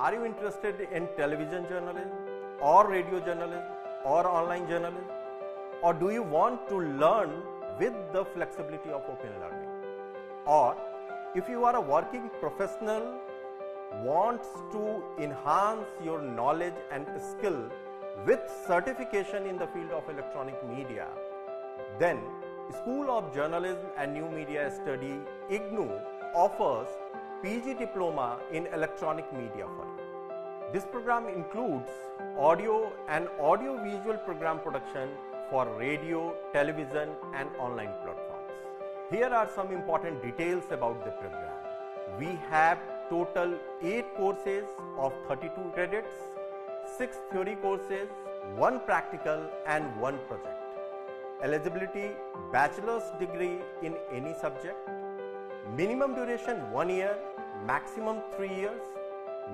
Are you interested in television journalism or radio journalism or online journalism? Or do you want to learn with the flexibility of open learning? Or if you are a working professional, wants to enhance your knowledge and skill with certification in the field of electronic media, then School of Journalism and New Media Study IGNOU offers PG Diploma in Electronic Media for you. This program includes audio and audio-visual program production for radio, television and online platforms. Here are some important details about the program. We have total 8 courses of 32 credits, 6 theory courses, 1 practical and 1 project. Eligibility: bachelor's degree in any subject. Minimum duration 1 year, maximum 3 years.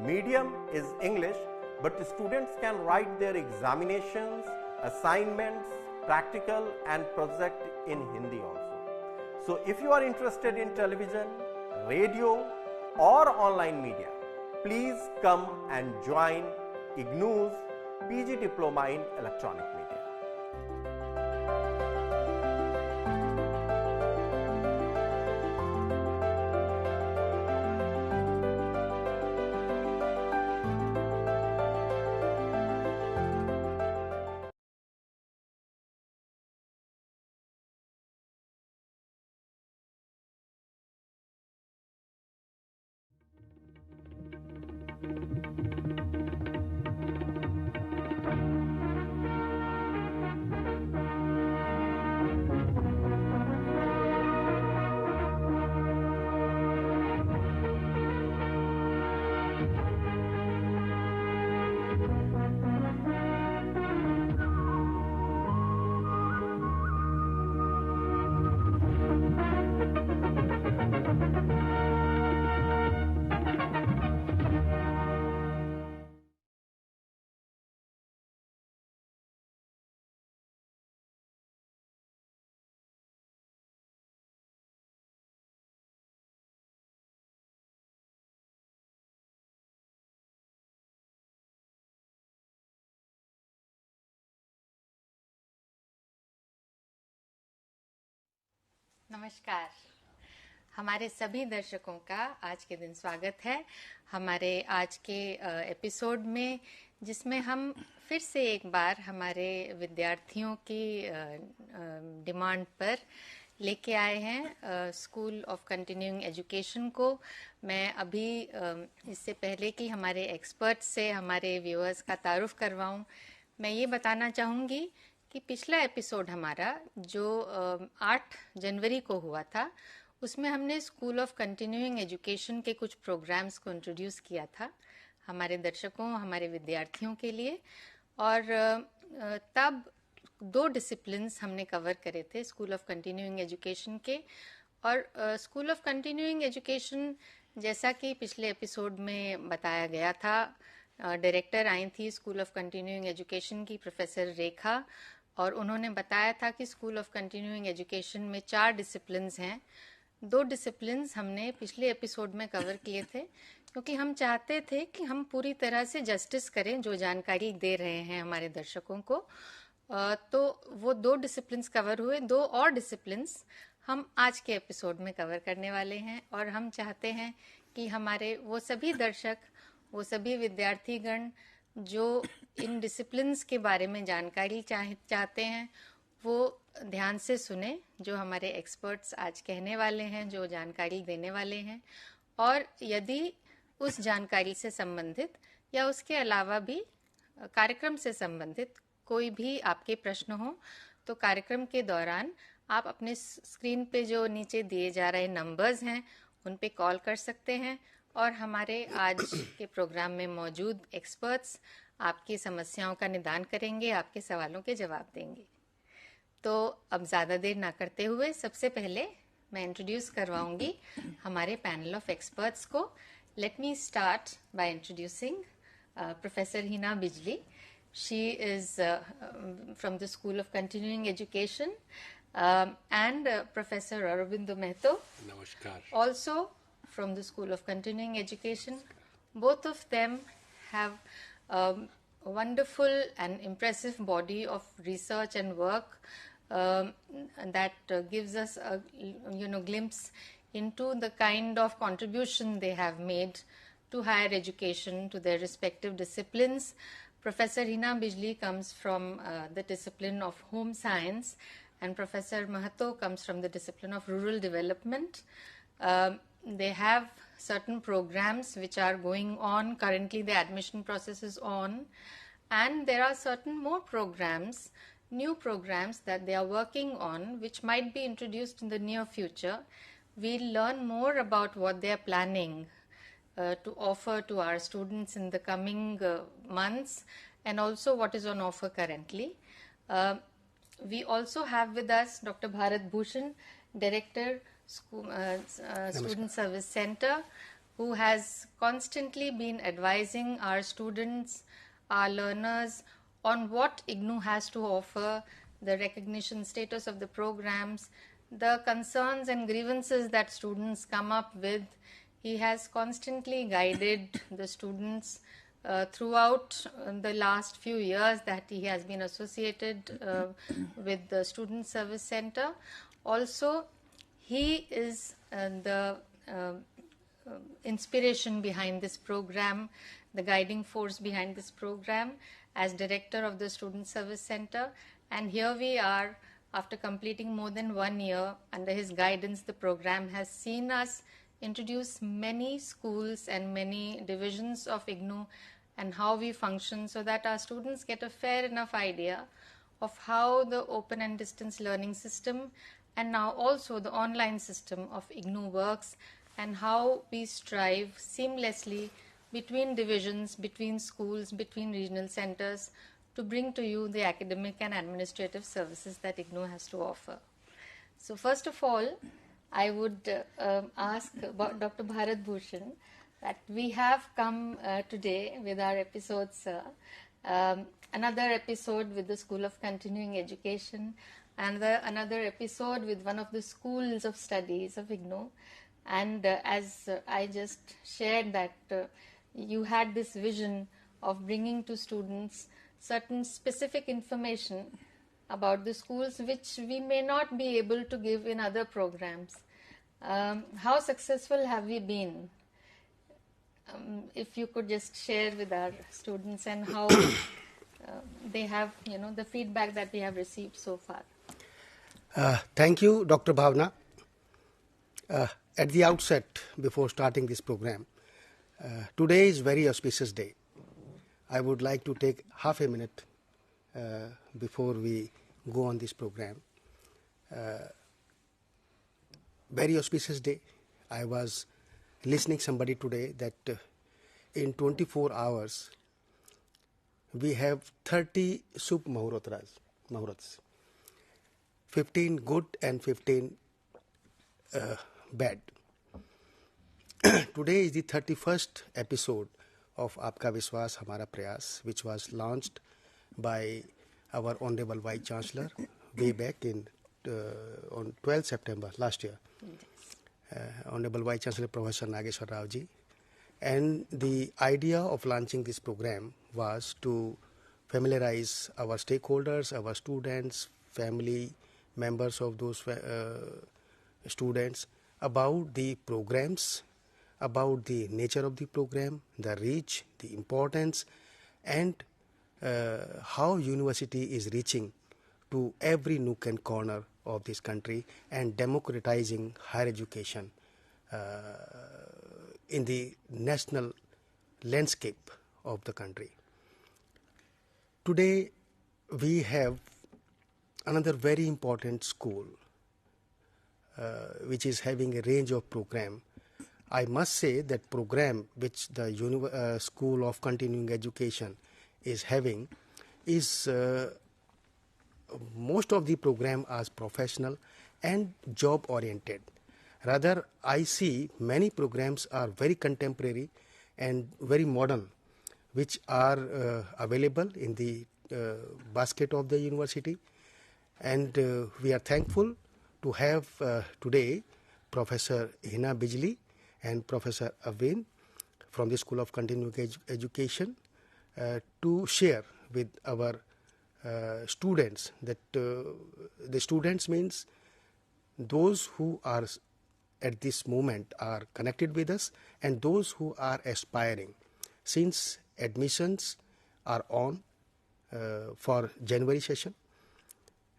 Medium is English, but students can write their examinations, assignments, practical and project in Hindi also. So if you are interested in television, radio or online media, please come and join IGNOU's PG Diploma in Electronic Media. नमस्कार। हमारे सभी दर्शकों का आज के दिन स्वागत है हमारे आज के एपिसोड में, जिसमें हम फिर से एक बार हमारे विद्यार्थियों की डिमांड पर लेके आए हैं स्कूल ऑफ कंटिन्यूइंग एजुकेशन को। मैं अभी इससे पहले कि हमारे एक्सपर्ट से हमारे व्यूअर्स का तारुफ करवाऊं, मैं ये बताना चाहूँगी कि पिछला एपिसोड हमारा जो 8 जनवरी को हुआ था, उसमें हमने स्कूल ऑफ कंटिन्यूइंग एजुकेशन के कुछ प्रोग्राम्स को इंट्रोड्यूस किया था हमारे दर्शकों, हमारे विद्यार्थियों के लिए। और तब 2 डिसिप्लिन्स हमने कवर करे थे स्कूल ऑफ कंटिन्यूइंग एजुकेशन के। और स्कूल ऑफ कंटिन्यूइंग एजुकेशन, जैसा कि पिछले एपिसोड में बताया गया था, डायरेक्टर आई थी स्कूल ऑफ कंटिन्यूइंग एजुकेशन की प्रोफेसर रेखा, और उन्होंने बताया था कि स्कूल ऑफ कंटिन्यूइंग एजुकेशन में 4 डिसिप्लिन्स हैं। 2 डिसिप्लिन्स हमने पिछले एपिसोड में कवर किए थे, क्योंकि हम चाहते थे कि हम पूरी तरह से जस्टिस करें जो जानकारी दे रहे हैं हमारे दर्शकों को। तो वो 2 डिसिप्लिन्स कवर हुए। 2 और डिसिप्लिन्स हम आज के एपिसोड में कवर करने वाले हैं, और हम चाहते हैं कि हमारे वो सभी दर्शक, वो सभी विद्यार्थीगण जो इन डिसिप्लिन्स के बारे में जानकारी चाहते हैं, वो ध्यान से सुने जो हमारे एक्सपर्ट्स आज कहने वाले हैं, जो जानकारी देने वाले हैं। और यदि उस जानकारी से संबंधित या उसके अलावा भी कार्यक्रम से संबंधित कोई भी आपके प्रश्न हो, तो कार्यक्रम के दौरान आप अपने स्क्रीन पे जो नीचे दिए जा रहे नंबर्स हैं उन पे कॉल कर सकते हैं, और हमारे आज के प्रोग्राम में मौजूद एक्सपर्ट्स आपकी समस्याओं का निदान करेंगे, आपके सवालों के जवाब देंगे। तो अब ज़्यादा देर ना करते हुए सबसे पहले मैं इंट्रोड्यूस करवाऊंगी हमारे पैनल ऑफ एक्सपर्ट्स को। Let me start by introducing professor Heena Bijli. She is from the school of continuing education, and Professor Arobindo, Namaskar. also from the School of Continuing Education. both of them have a wonderful and impressive body of research and work that gives us a glimpse into the kind of contribution they have made to higher education, to their respective disciplines. Professor Heena Bijli comes from the discipline of home science, and Professor Mahato comes from the discipline of rural development. They have certain programs which are going on. Currently the admission process is on, and there are certain more programs, new programs that they are working on, which might be introduced in the near future. We'll learn more about what they are planning to offer to our students in the coming months, and also what is on offer currently. We also have with us Dr. Bharat Bhushan, Director, Student Service Center, who has constantly been advising our students, our learners, on what IGNOU has to offer, the recognition status of the programs, the concerns and grievances that students come up with. He has constantly guided the students throughout the last few years that he has been associated with the Student Service Center. Also, he is the inspiration behind this program, the guiding force behind this program as Director of the Student Service Center. And here we are, after completing more than 1 year. Under his guidance, the program has seen us introduce many schools and many divisions of IGNOU and how we function, so that our students get a fair enough idea of how the open and distance learning system and now also the online system of IGNOU works, and how we strive seamlessly between divisions, between schools, between regional centers to bring to you the academic and administrative services that IGNOU has to offer. So first of all, I would ask Dr. Bharat Bhushan that we have come today with our episode, sir. Another episode with the School of Continuing Education, and another episode with one of the schools of studies of IGNOU. And as I just shared that you had this vision of bringing to students certain specific information about the schools which we may not be able to give in other programs. How successful have we been? If you could just share with our students and how they have, the feedback that we have received so far. Thank you, Dr. Bhavna. At the outset, before starting this program, today is very auspicious day. I would like to take half a minute before we go on this program. Very auspicious day. I was listening somebody today that in 24 hours we have 30 Shubh Muhurats, 15 good and 15 bad. Today is the 31st episode of Aapka, Vishwas, Hamara, Prayaas, which was launched by our Honorable Vice Chancellor way back on 12th September last year. Honorable Vice Chancellor Professor Nageshwar Rao ji. And the idea of launching this program was to familiarize our stakeholders, our students, family members of those students about the programs, about the nature of the program, the reach, the importance, and how university is reaching to every nook and corner of this country and democratizing higher education in the national landscape of the country. Today we have another very important school which is having a range of program. I must say that program which the School of Continuing Education is having is most of the program as professional and job oriented. Rather, I see many programs are very contemporary and very modern, which are available in the basket of the university. And we are thankful to have today Professor Heena Bijli and Professor Arobindo from the School of Continuing Education to share with our students that the students means those who are at this moment are connected with us and those who are aspiring, since admissions are on for January session,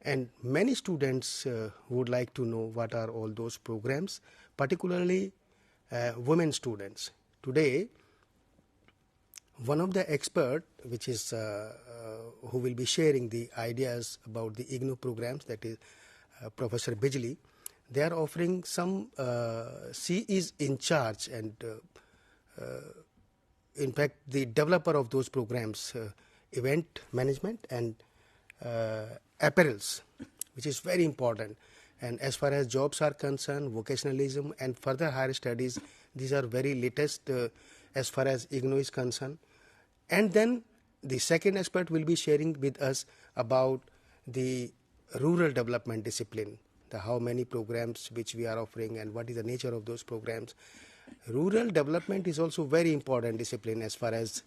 and many students would like to know what are all those programs, particularly women students. Today, one of the expert, which is who will be sharing the ideas about the IGNOU programs, that is Professor Bijli, they are offering some, she is in charge and in fact the developer of those programs, event management and apparels, which is very important. And as far as jobs are concerned, vocationalism and further higher studies, these are very latest as far as IGNOU is concerned. And then the second expert will be sharing with us about the rural development discipline, the how many programs which we are offering and what is the nature of those programs. Rural development is also very important discipline as far as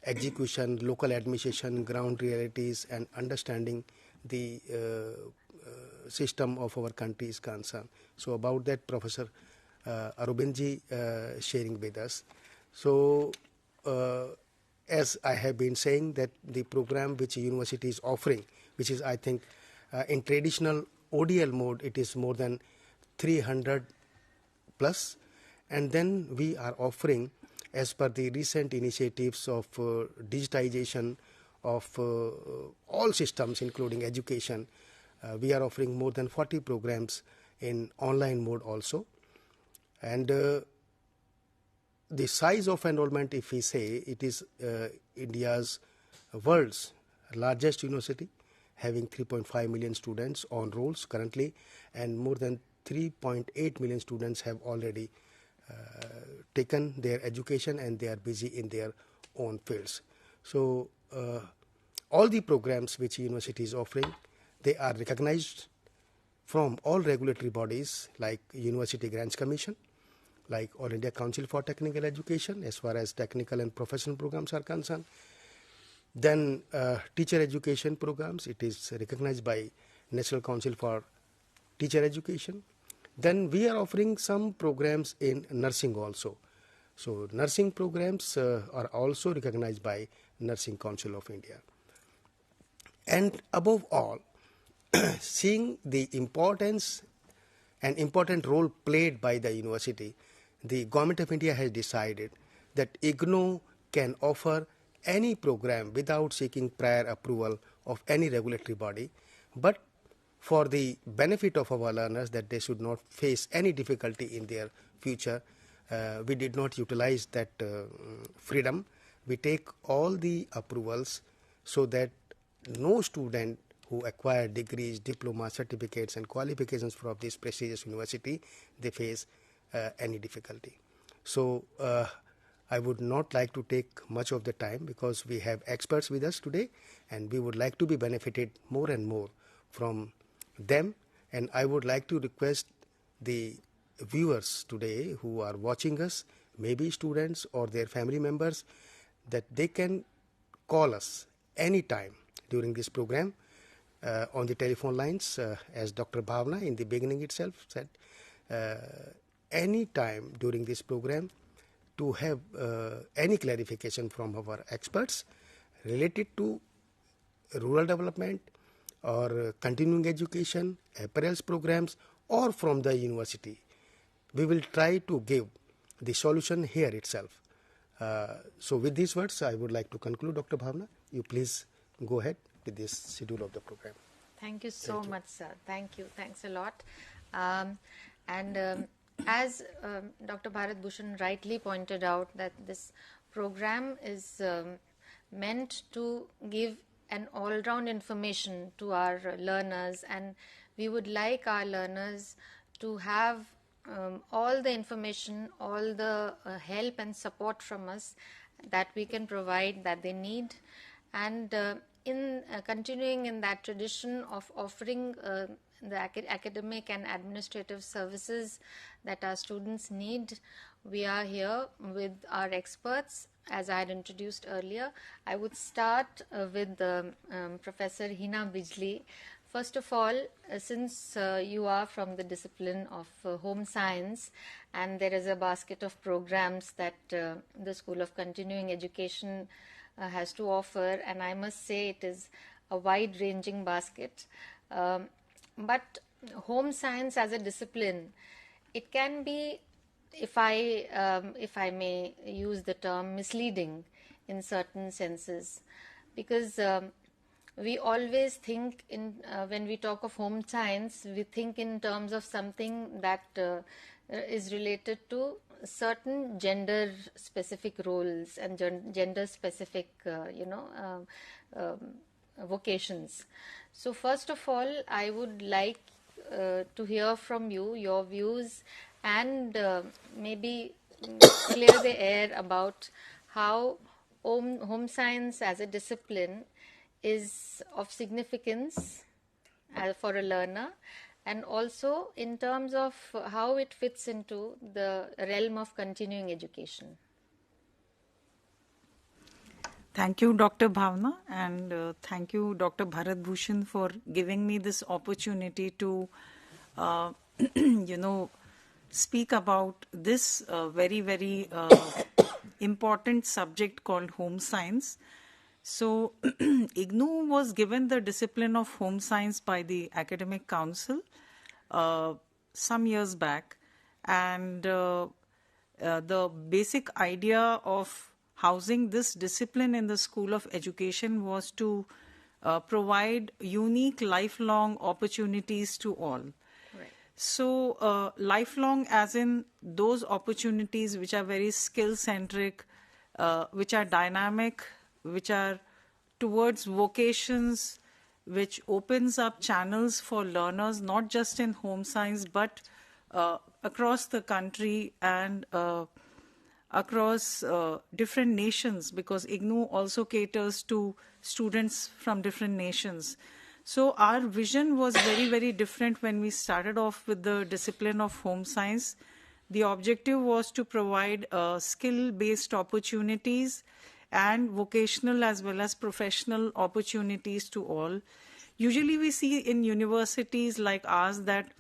execution, local administration, ground realities and understanding the system of our country is concerned. So about that, Professor Arobindo sharing with us. So as I have been saying, that the program which university is offering, which is I think in traditional ODL mode, it is more than 300 plus, and then we are offering, as per the recent initiatives of digitization of all systems including education, we are offering more than 40 programs in online mode also. And the size of enrollment, if we say, it is India's world's largest university, having 3.5 million students on rolls currently, and more than 3.8 million students have already taken their education and they are busy in their own fields. So all the programs which university is offering, they are recognized from all regulatory bodies like University Grants Commission, like All India Council for Technical Education as far as technical and professional programs are concerned. Then teacher education programs, it is recognized by National Council for Teacher Education. Then we are offering some programs in nursing also. So nursing programs are also recognized by Nursing Council of India. And above all, seeing the importance and important role played by the university, the Government of India has decided that IGNOU can offer any program without seeking prior approval of any regulatory body, but for the benefit of our learners, that they should not face any difficulty in their future, we did not utilize that freedom. We take all the approvals so that no student who acquire degrees, diplomas, certificates and qualifications from this prestigious university, they face any difficulty. So I would not like to take much of the time because we have experts with us today and we would like to be benefited more and more from them. And I would like to request the viewers today who are watching us, maybe students or their family members, that they can call us anytime during this program on the telephone lines, as Dr. Bhavana in the beginning itself said, any time during this program to have any clarification from our experts related to rural development or continuing education, apparels programs, or from the university. We will try to give the solution here itself. So with these words, I would like to conclude. Dr. Bhavana, you please go ahead with this schedule of the program. Thank you so much, sir. Thank you. Thanks a lot. As Dr. Bharat Bhushan rightly pointed out, that this program is meant to give an all-round information to our learners, and we would like our learners to have all the information, all the help and support from us that we can provide, that they need, and in continuing in that tradition of offering the academic and administrative services that our students need, We are here with our experts, as I had introduced earlier. I would start with Professor Heena Bijli. First of all, since you are from the discipline of home science, and there is a basket of programs that the School of Continuing Education has to offer, and I must say it is a wide-ranging basket. But home science as a discipline, it can be, if I may use the term, misleading in certain senses, because we always think when we talk of home science, we think in terms of something that is related to certain gender specific roles and gender specific vocations. So first of all, I would like to hear from you your views and maybe clear the air about how home science as a discipline is of significance for a learner, and also in terms of how it fits into the realm of continuing education. Thank you, Dr. Bhavna, and thank you, Dr. Bharat Bhushan, for giving me this opportunity to, speak about this very, very important subject called home science. So, IGNOU was given the discipline of home science by the Academic Council some years back, and the basic idea of housing this discipline in the School of Education was to provide unique lifelong opportunities to all. Right. So, lifelong as in those opportunities which are very skill-centric, which are dynamic, which are towards vocations, which opens up channels for learners, not just in home science, but across the country and across different nations, because IGNOU also caters to students from different nations. So our vision was very, very different when we started off with the discipline of home science. The objective was to provide skill-based opportunities and vocational as well as professional opportunities to all. Usually we see in universities like ours that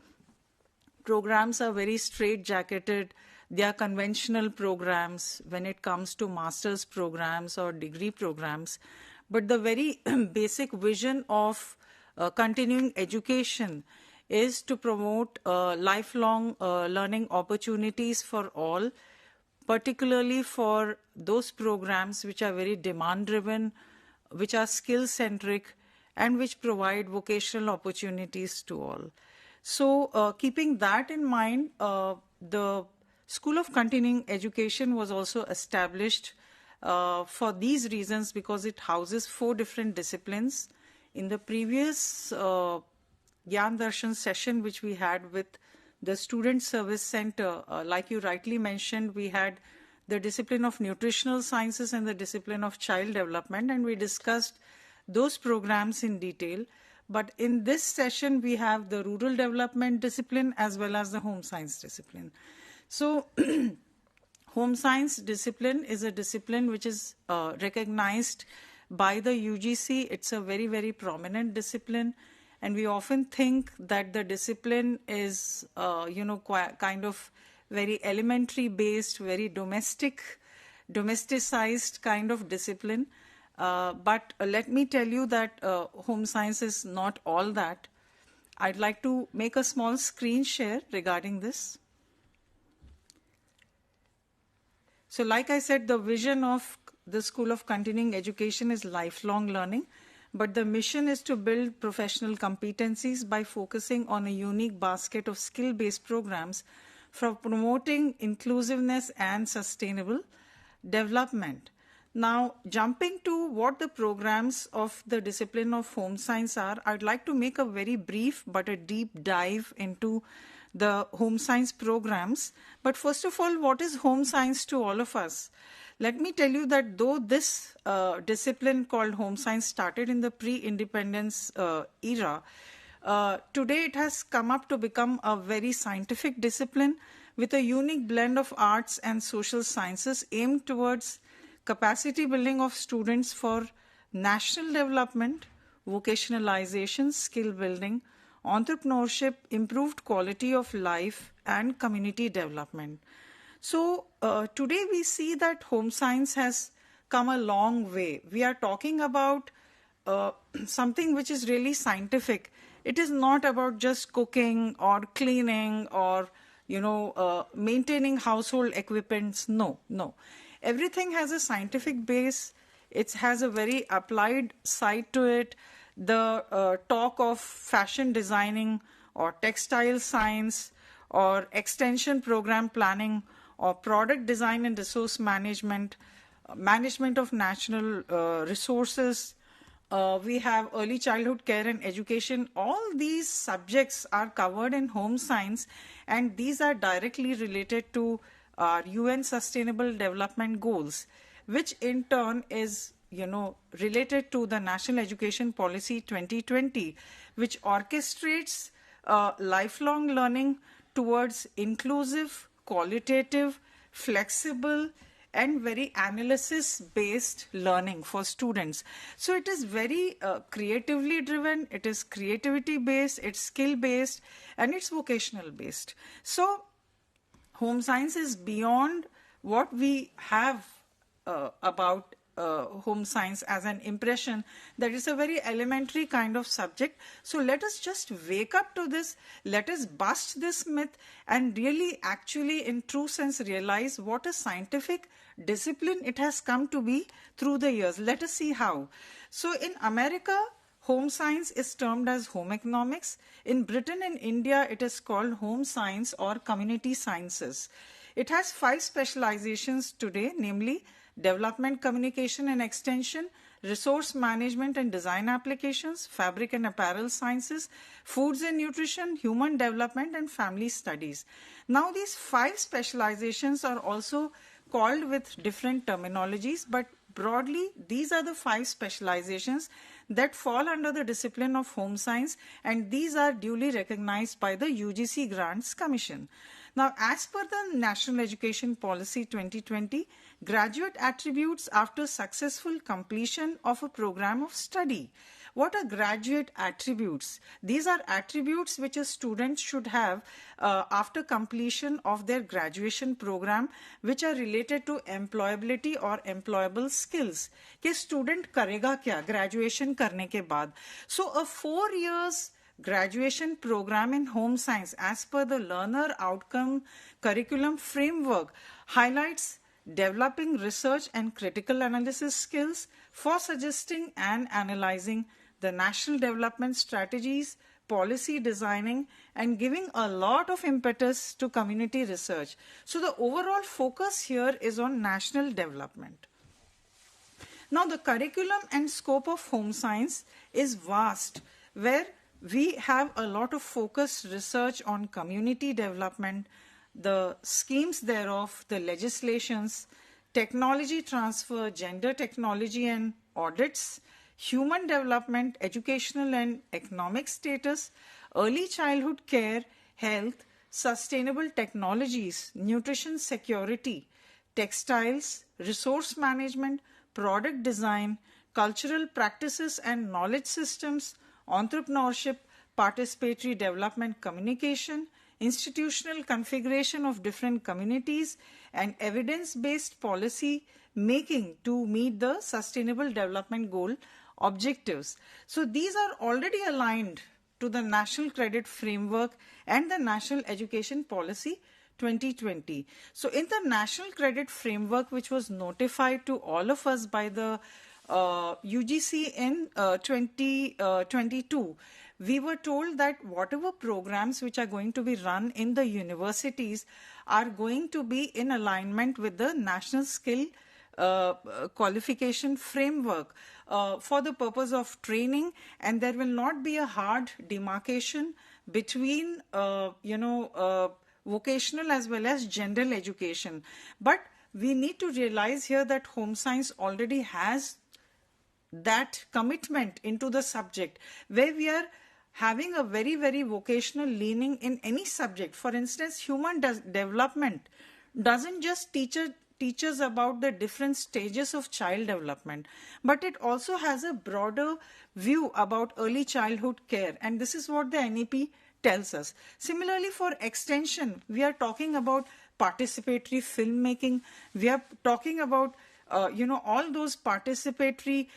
programs are very straight-jacketed. They are conventional programs when it comes to master's programs or degree programs. But the very basic vision of continuing education is to promote lifelong learning opportunities for all, particularly for those programs which are very demand-driven, which are skill-centric, and which provide vocational opportunities to all. So, keeping that in mind, the School of Continuing Education was also established for these reasons, because it houses 4 different disciplines. In the previous Gyan Darshan session which we had with the Student Service Center, like you rightly mentioned, we had the discipline of nutritional sciences and the discipline of child development, and we discussed those programs in detail. But in this session, we have the rural development discipline as well as the home science discipline. So, home science discipline is a discipline which is recognized by the UGC. It's a very, very prominent discipline. And we often think that the discipline is, kind of very elementary based, very domesticized kind of discipline. But let me tell you that home science is not all that. I'd like to make a small screen share regarding this. So like I said, the vision of the School of Continuing Education is lifelong learning. But the mission is to build professional competencies by focusing on a unique basket of skill-based programs for promoting inclusiveness and sustainable development. Now, jumping to what the programs of the discipline of home science are, I'd like to make a very brief but a deep dive into the home science programs. But first of all, what is home science to all of us? Let me tell you that though this discipline called home science started in the pre-independence era, today it has come up to become a very scientific discipline with a unique blend of arts and social sciences aimed towards capacity building of students for national development, vocationalization, skill building, entrepreneurship, improved quality of life, and community development. So today we see that home science has come a long way. We are talking about something which is really scientific. It is not about just cooking or cleaning or maintaining household equipments. No. Everything has a scientific base. It has a very applied side to it. The talk of fashion designing or textile science or extension program planning or product design and resource management, management of national resources. We have early childhood care and education. All these subjects are covered in home science, and these are directly related to our UN Sustainable Development Goals, which in turn is related to the National Education Policy 2020, which orchestrates lifelong learning towards inclusive, qualitative, flexible, and very analysis-based learning for students. So it is very creatively driven, it is creativity-based, it's skill-based, and it's vocational-based. So home science is beyond what we have about home science as an impression that it's a very elementary kind of subject. So let us just wake up to this, let us bust this myth and really actually in true sense realize what a scientific discipline it has come to be through the years. Let us see how. So in America, home science is termed as home economics. In Britain and India, it is called home science or community sciences. It has 5 specializations today, namely development, communication and extension, resource management and design applications, fabric and apparel sciences, foods and nutrition, human development and family studies. Now these 5 specializations are also called with different terminologies, but broadly these are the 5 specializations that fall under the discipline of home science, and these are duly recognized by the UGC Grants Commission. Now, as per the National Education Policy 2020, graduate attributes after successful completion of a program of study. What are graduate attributes? These are attributes which a student should have after completion of their graduation program, which are related to employability or employable skills. कि student करेगा क्या graduation करने के बाद? So a 4 years graduation program in home science as per the learner outcome curriculum framework highlights developing research and critical analysis skills for suggesting and analyzing the national development strategies, policy designing, and giving a lot of impetus to community research. So the overall focus here is on national development. Now the curriculum and scope of home science is vast, where we have a lot of focused research on community development, the schemes thereof, the legislations, technology transfer, gender technology and audits, human development, educational and economic status, early childhood care, health, sustainable technologies, nutrition security, textiles, resource management, product design, cultural practices and knowledge systems, entrepreneurship, participatory development communication, institutional configuration of different communities, and evidence-based policy making to meet the Sustainable Development Goal objectives. So these are already aligned to the National Credit Framework and the National Education Policy 2020. So in the National Credit Framework, which was notified to all of us by the UGC in 2022, we were told that whatever programs which are going to be run in the universities are going to be in alignment with the National Skill Qualification Framework for the purpose of training, and there will not be a hard demarcation between vocational as well as general education. But we need to realize here that home science already has that commitment into the subject, where we are having a very, very vocational leaning in any subject. For instance, human development doesn't just teach us about the different stages of child development, but it also has a broader view about early childhood care. And this is what the NEP tells us. Similarly, for extension, we are talking about participatory filmmaking. We are talking about all those participatory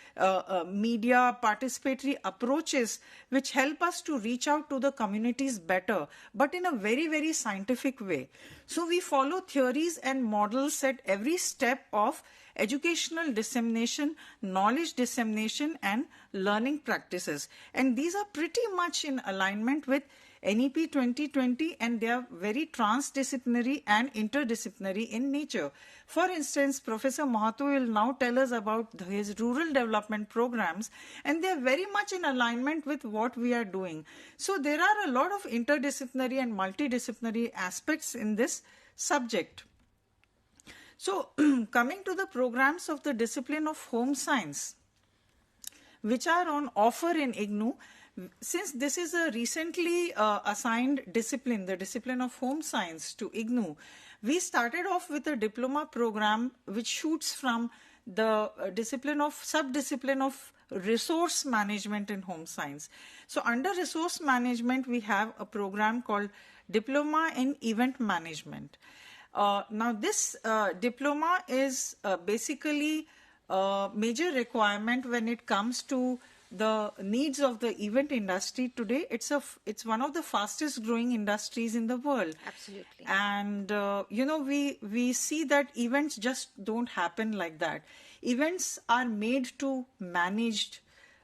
media, participatory approaches which help us to reach out to the communities better, but in a very, very scientific way. So we follow theories and models at every step of educational dissemination, knowledge dissemination, and learning practices. And these are pretty much in alignment with NEP 2020, and they are very transdisciplinary and interdisciplinary in nature. For instance, Professor Mahato will now tell us about his rural development programs, and they are very much in alignment with what we are doing. So there are a lot of interdisciplinary and multidisciplinary aspects in this subject. So coming to the programs of the discipline of home science, which are on offer in IGNOU, since this is a recently assigned discipline, the discipline of home science to IGNOU, we started off with a diploma program which shoots from the subdiscipline of resource management in home science. So under resource management, we have a program called Diploma in Event Management. Now this diploma is basically a major requirement when it comes to the needs of the event industry today. It's one of the fastest growing industries in the world. Absolutely. And we see that events just don't happen like that. Events are made to managed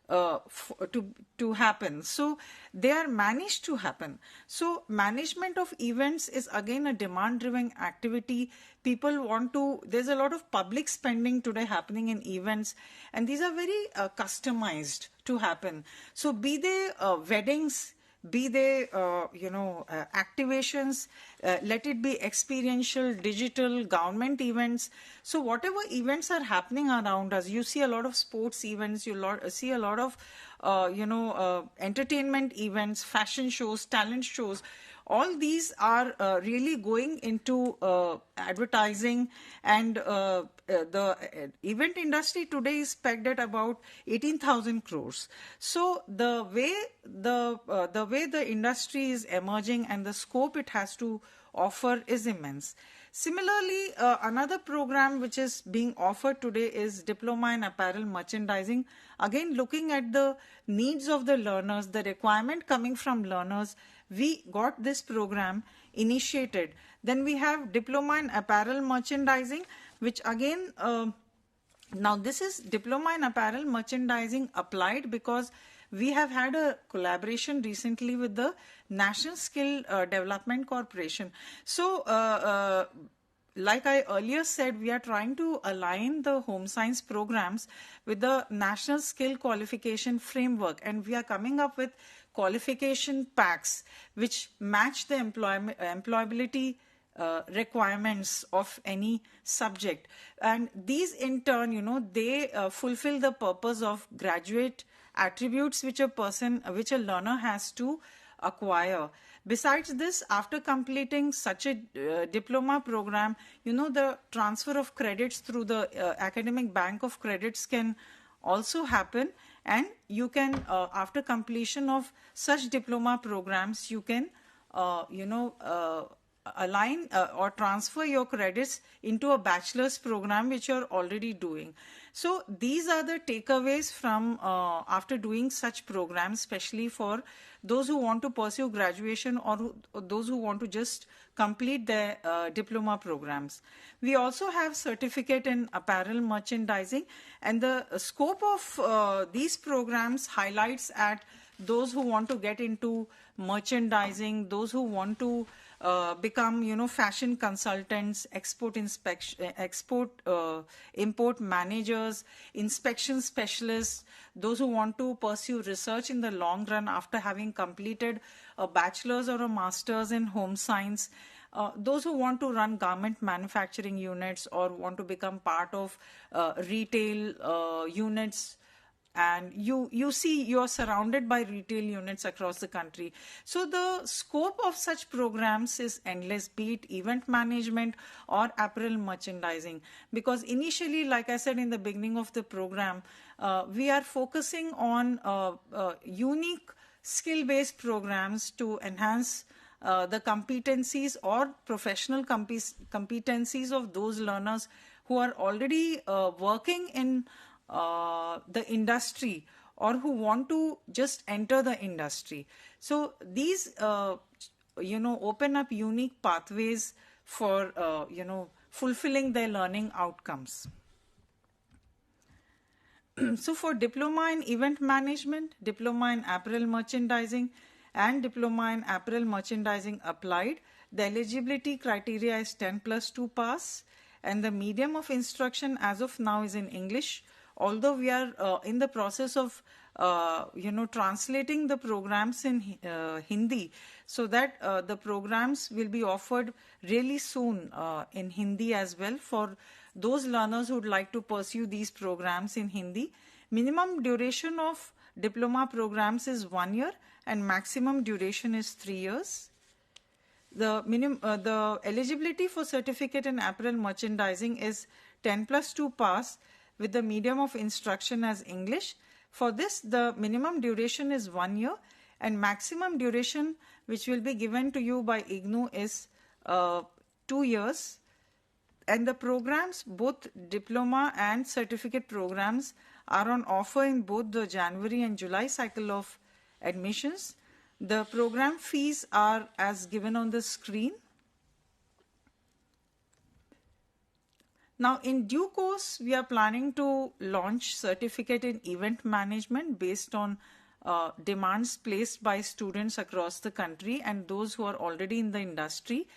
to happen. So they are managed to happen. So management of events is again a demand-driven activity. People want to, there's a lot of public spending today happening in events, and these are very customized to happen. So be they weddings, be they activations, let it be experiential, digital, government events. So whatever events are happening around us, you see a lot of sports events, you see a lot of entertainment events, fashion shows, talent shows. All these are really going into advertising, and the event industry today is pegged at about 18,000 crores. So the way the industry is emerging and the scope it has to offer is immense. Similarly, another program which is being offered today is Diploma in Apparel Merchandising. Again, looking at the needs of the learners, the requirement coming from learners, we got this program initiated. Then we have Diploma in Apparel Merchandising, which again, now this is Diploma in Apparel Merchandising applied because we have had a collaboration recently with the National Skill Development Corporation. So, like I earlier said, we are trying to align the home science programs with the National Skill Qualification Framework, and we are coming up with qualification packs which match the employability requirements of any subject. And these in turn, they fulfill the purpose of graduate attributes which a learner has to acquire. Besides this, after completing such a diploma program, the transfer of credits through the academic bank of credits can also happen, and you can, after completion of such diploma programs, you can, align or transfer your credits into a bachelor's program which you're already doing. So these are the takeaways from after doing such programs, especially for those who want to pursue graduation or those who want to just complete their diploma programs. We also have certificate in apparel merchandising, and the scope of these programs highlights at those who want to get into merchandising, those who want to become, fashion consultants, import managers, inspection specialists, those who want to pursue research in the long run after having completed a bachelor's or a master's in home science, those who want to run garment manufacturing units or want to become part of retail units, and you see you are surrounded by retail units across the country. So the scope of such programs is endless, be it event management or apparel merchandising. Because initially, like I said in the beginning of the program, we are focusing on unique skill-based programs to enhance the competencies or professional competencies of those learners who are already working in the industry or who want to just enter the industry. So these, open up unique pathways for, fulfilling their learning outcomes. So for diploma in event management, diploma in apparel merchandising, and diploma in apparel merchandising applied, the eligibility criteria is 10+2 pass, and the medium of instruction as of now is in English. Although we are in the process of translating the programs in Hindi, so that the programs will be offered really soon in Hindi as well for those learners who would like to pursue these programs in Hindi. Minimum duration of diploma programs is 1 year and maximum duration is 3 years. The eligibility for certificate in apparel merchandising is 10+2 pass with the medium of instruction as English. For this, the minimum duration is 1 year and maximum duration which will be given to you by IGNOU is 2 years. And the programs, both diploma and certificate programs, are on offer in both the January and July cycle of admissions. The program fees are as given on the screen. Now, in due course, we are planning to launch certificate in event management based on demands placed by students across the country and those who are already in the industry.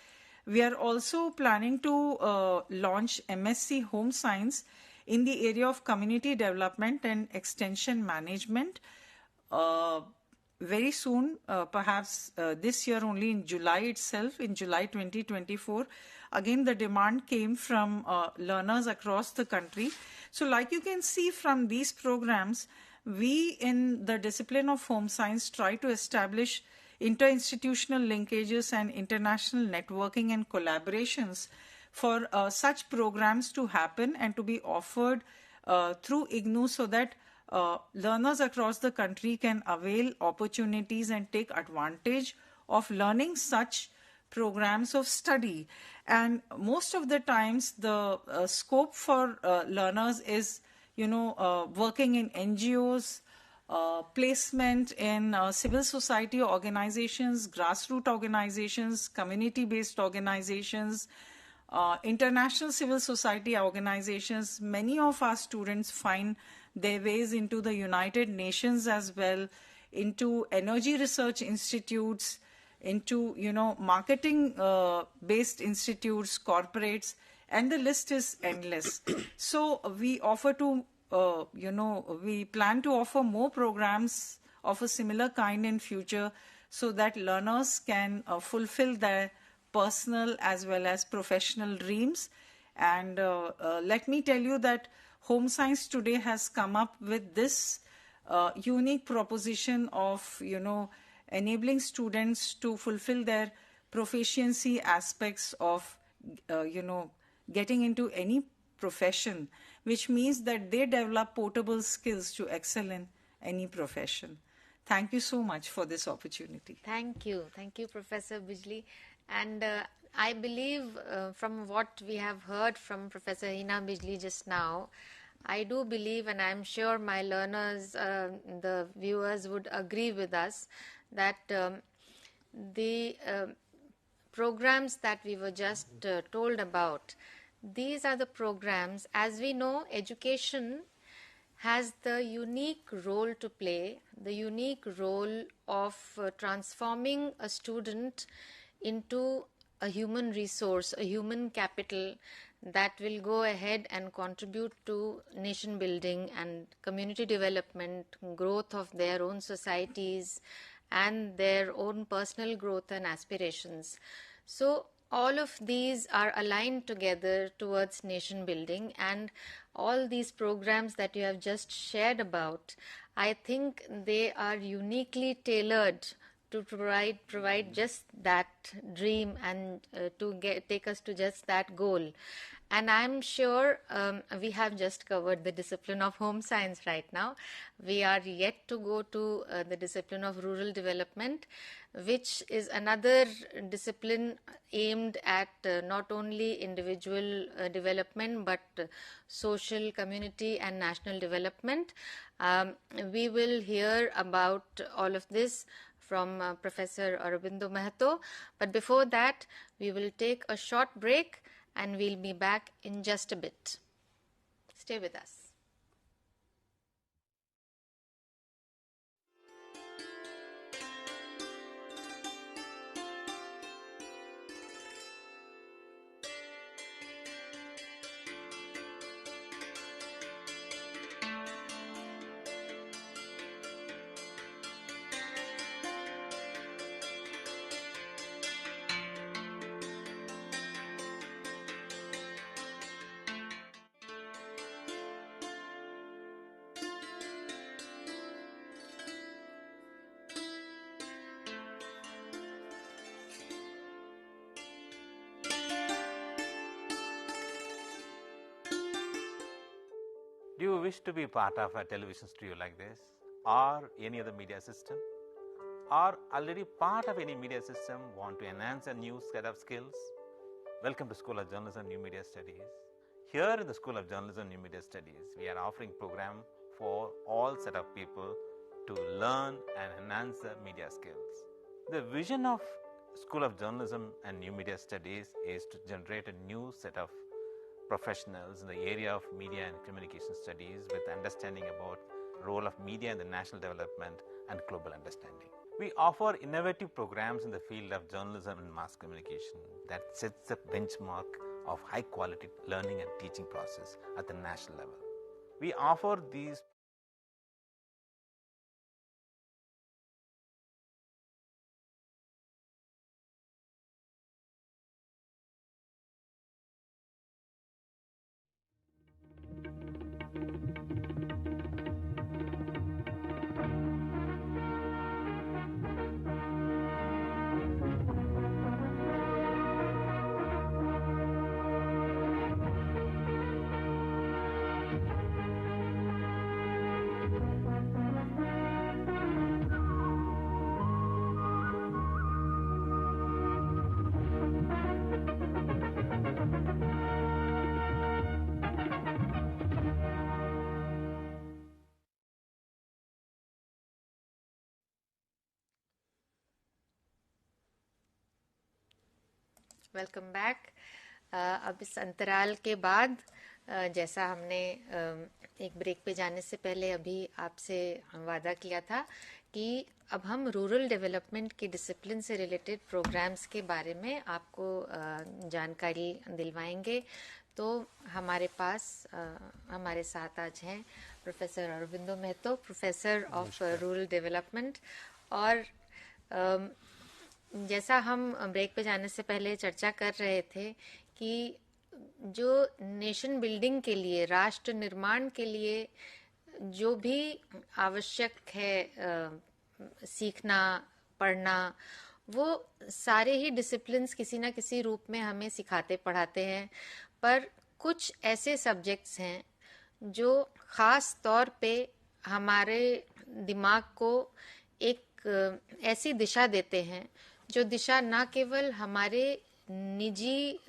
We are also planning to launch MSc Home Science in the area of community development and extension management very soon, perhaps this year only in July itself, in July 2024. Again, the demand came from learners across the country. So like you can see from these programs, we in the discipline of home science try to establish interinstitutional linkages and international networking and collaborations for such programs to happen and to be offered through IGNOU so that learners across the country can avail opportunities and take advantage of learning such programs of study. And most of the times the scope for learners is, working in NGOs, placement in civil society organizations, grassroots organizations, community-based organizations, international civil society organizations. Many of our students find their ways into the United Nations as well, into energy research institutes, into, marketing based institutes, corporates, and the list is endless. So we offer to we plan to offer more programs of a similar kind in future so that learners can fulfill their personal as well as professional dreams. And let me tell you that Home Science today has come up with this unique proposition of, enabling students to fulfill their proficiency aspects of, getting into any profession, which means that they develop portable skills to excel in any profession. Thank you so much for this opportunity. Thank you. Thank you, Professor Bijli. And I believe from what we have heard from Professor Heena Bijli just now, I do believe, and I'm sure my learners, the viewers would agree with us, that the programs that we were just told about, these are the programs. As we know, education has the unique role to play, the unique role of transforming a student into a human resource, a human capital that will go ahead and contribute to nation building and community development, growth of their own societies and their own personal growth and aspirations. So all of these are aligned together towards nation building, and all these programs that you have just shared about, I think they are uniquely tailored to provide just that dream and take us to just that goal. And I'm sure we have just covered the discipline of home science right now. We are yet to go to the discipline of rural development, which is another discipline aimed at not only individual development but social, community and national development. We will hear about all of this from Professor Arobindo Mahato. But before that, we will take a short break and we'll be back in just a bit. Stay with us. Do you wish to be part of a television studio like this, or any other media system, or already part of any media system, want to enhance a new set of skills? Welcome to School of Journalism and New Media Studies. Here in the School of Journalism and New Media Studies, we are offering program for all set of people to learn and enhance their media skills. The vision of School of Journalism and New Media Studies is to generate a new set of professionals in the area of media and communication studies with understanding about role of media in the national development and global understanding. We offer innovative programs in the field of journalism and mass communication that sets the benchmark of high quality learning and teaching process at the national level. We offer these welcome back. अब इस अंतराल के बाद जैसा हमने एक break पे जाने से पहले अभी आपसे वादा किया था कि अब हम रूरल डेवलपमेंट की डिसिप्लिन से रिलेटेड प्रोग्राम्स के बारे में आपको जानकारी दिलवाएंगे। तो हमारे पास हमारे साथ आज हैं professor Arvindo Mahato, professor of rural development. और जैसा हम ब्रेक पे जाने से पहले चर्चा कर रहे थे कि जो नेशन बिल्डिंग के लिए, राष्ट्र निर्माण के लिए जो भी आवश्यक है सीखना, पढ़ना, वो सारे ही डिसिप्लिन्स किसी ना किसी रूप में हमें सिखाते पढ़ाते हैं। पर कुछ ऐसे सब्जेक्ट्स हैं जो खास तौर पे हमारे दिमाग को एक ऐसी दिशा देते हैं जो दिशा ना केवल हमारे निजी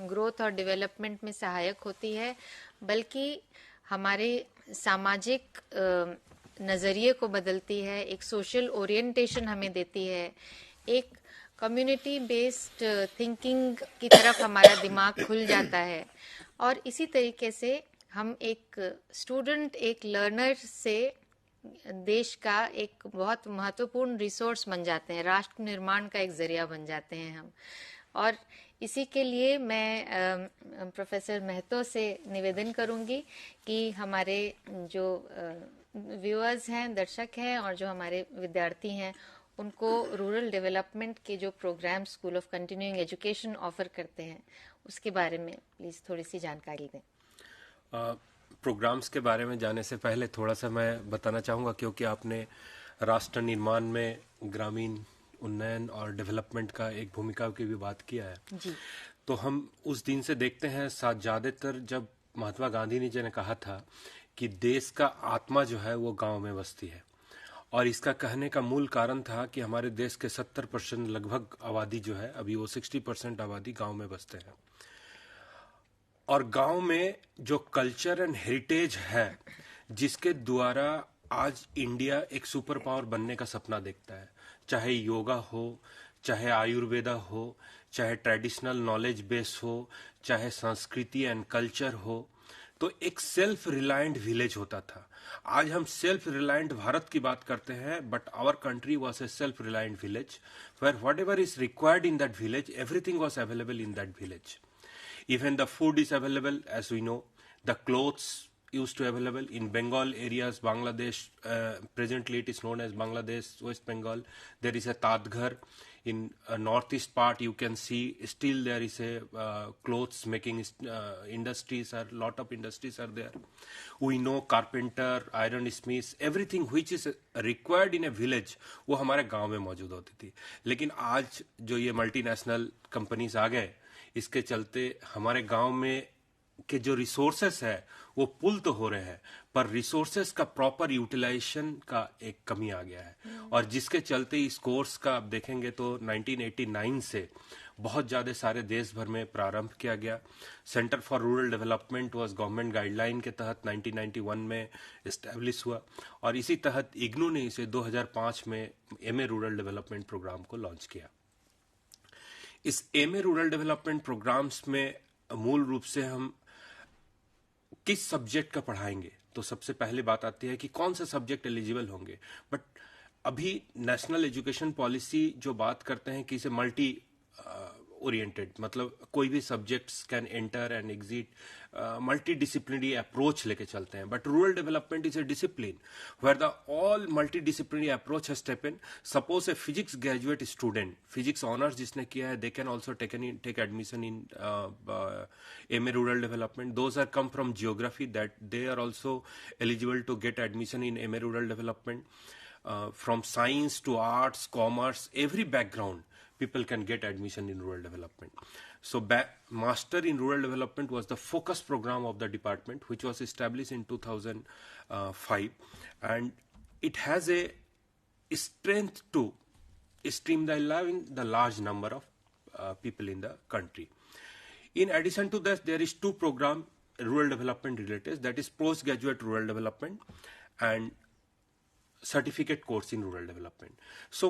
ग्रोथ और डेवलपमेंट में सहायक होती है, बल्कि हमारे सामाजिक नज़रिए को बदलती है, एक सोशल ओरिएंटेशन हमें देती है, एक कम्युनिटी बेस्ड थिंकिंग की तरफ हमारा दिमाग खुल जाता है। और इसी तरीके से हम एक स्टूडेंट, एक लर्नर से देश का एक बहुत महत्वपूर्ण रिसोर्स बन जाते हैं, राष्ट्र निर्माण का एक जरिया बन जाते हैं हम। और इसी के लिए मैं प्रोफेसर महतो से निवेदन करूंगी कि हमारे जो व्यूअर्स हैं, दर्शक हैं और जो हमारे विद्यार्थी हैं, उनको रूरल डेवलपमेंट के जो programme school of continuing education offer करते हैं उसके बारे में प्लीज थोड़ी सी जानकारी दें। प्रोग्राम्स के बारे में जाने से पहले थोड़ा सा मैं बताना चाहूँगा, क्योंकि आपने राष्ट्र निर्माण में ग्रामीण उन्नयन और डेवलपमेंट का एक भूमिका की भी बात किया है जी। तो हम उस दिन से देखते हैं ज़्यादातर जब महात्मा गांधी जी ने कहा था कि देश का आत्मा जो है वो गांव में बसती है, और इसका कहने का मूल कारण था कि हमारे देश के 70% लगभग आबादी जो है अभी वो 60% आबादी गांव में बसते हैं, और गांव में जो कल्चर एंड हेरिटेज है जिसके द्वारा आज इंडिया एक सुपर पावर बनने का सपना देखता है, चाहे योगा हो, चाहे आयुर्वेदा हो, चाहे ट्रेडिशनल नॉलेज बेस हो, चाहे संस्कृति एंड कल्चर हो, तो एक सेल्फ रिलायंट विलेज होता था। आज हम सेल्फ रिलायंट भारत की बात करते हैं, but our country was a self reliant village where whatever is required in that village, everything was available in that village. Even the food is available, as we know. The clothes used to available in Bengal areas, Bangladesh. Presently, it is known as Bangladesh, West Bengal. There is a Tadghar. In northeast part, you can see still there is a clothes making industries. Lot of industries are there. We know carpenter, iron smiths, everything which is required in a village, वो हमारे गांव में मौजूद होती थी. लेकिन आज जो ये मल्टीनेशनल कंपनीज आ गए, इसके चलते हमारे गांव में के जो रिसोर्सेस है वो पुल तो हो रहे हैं, पर रिसोर्सेस का प्रॉपर यूटिलाइजेशन का एक कमी आ गया है, और जिसके चलते इस कोर्स का आप देखेंगे तो 1989 से बहुत ज्यादा सारे देश भर में प्रारंभ किया गया. Centre for rural development was government guideline के तहत 1991 में एस्टेब्लिश हुआ, और इसी तहत इग्नू ने इसे 2005 में एमए रूरल डेवलपमेंट प्रोग्राम को लॉन्च किया. इस एमए रूरल डेवलपमेंट प्रोग्राम्स में मूल रूप से हम किस सब्जेक्ट का पढ़ाएंगे, तो सबसे पहले बात आती है कि कौन सा सब्जेक्ट एलिजिबल होंगे. बट अभी नेशनल एजुकेशन पॉलिसी जो बात करते हैं कि इसे मल्टी ओरिएंटेड, मतलब कोई भी subjects can enter and exit, multi disciplinary approach लेके चलते हैं. But rural development is a discipline where the all multi disciplinary approach has taken. Suppose a physics graduate student, physics honours जिसने किया है, they can also take admission in MA rural development. Those are come from geography, that they are also eligible to get admission in MA rural development. From science to arts, commerce, every background, people can get admission in rural development. So Master in Rural Development was the focus program of the department, which was established in 2005, and it has a strength to streamline the large number of people in the country. In addition to that, there is two programs rural development related, that is postgraduate rural development and certificate course in rural development. So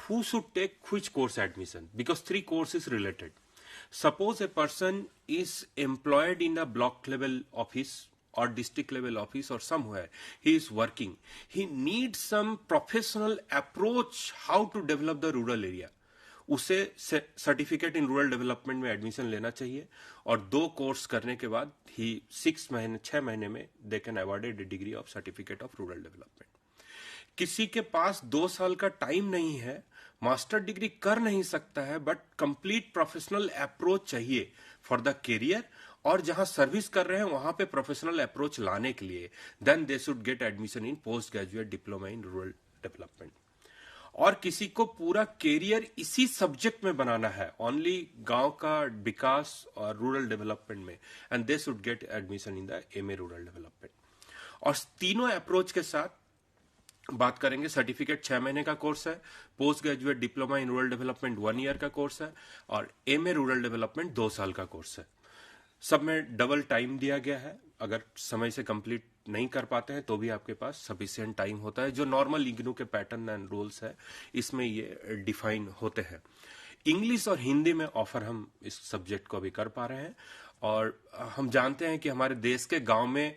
who should take which course admission? Because three courses related. Suppose a person is employed in a block level office or district level office or somewhere, he is working, he needs some professional approach how to develop the rural area. उसे certificate in rural development में admission लेना चाहिए, और 2 course करने के बाद ही 6 महीने में they can awarded degree of certificate of rural development. किसी के पास 2 साल का टाइम नहीं है, मास्टर डिग्री कर नहीं सकता है, बट कंप्लीट प्रोफेशनल अप्रोच चाहिए फॉर द करियर, और जहां सर्विस कर रहे हैं वहां पे प्रोफेशनल अप्रोच लाने के लिए, then they should get admission in post graduate diploma in rural development. और किसी को पूरा करियर इसी सब्जेक्ट में बनाना है, ओनली गांव का विकास और रूरल डेवलपमेंट में, and they should get admission in the MA rural development. और तीनों अप्रोच के साथ बात करेंगे. सर्टिफिकेट 6 महीने का कोर्स है, post graduate diploma in rural development 1 year का कोर्स है, और एमए रूरल डेवलपमेंट 2 साल का कोर्स है. सब में डबल टाइम दिया गया है. अगर समय से कंप्लीट नहीं कर पाते हैं तो भी आपके पास सफिशिएंट टाइम होता है. जो नॉर्मल इग्नू के पैटर्न एंड रूल्स है इसमें ये डिफाइन होते हैं. इंग्लिश और हिंदी में ऑफर हम इस सब्जेक्ट को अभी कर पा रहे हैं, और हम जानते हैं कि हमारे देश के गांव में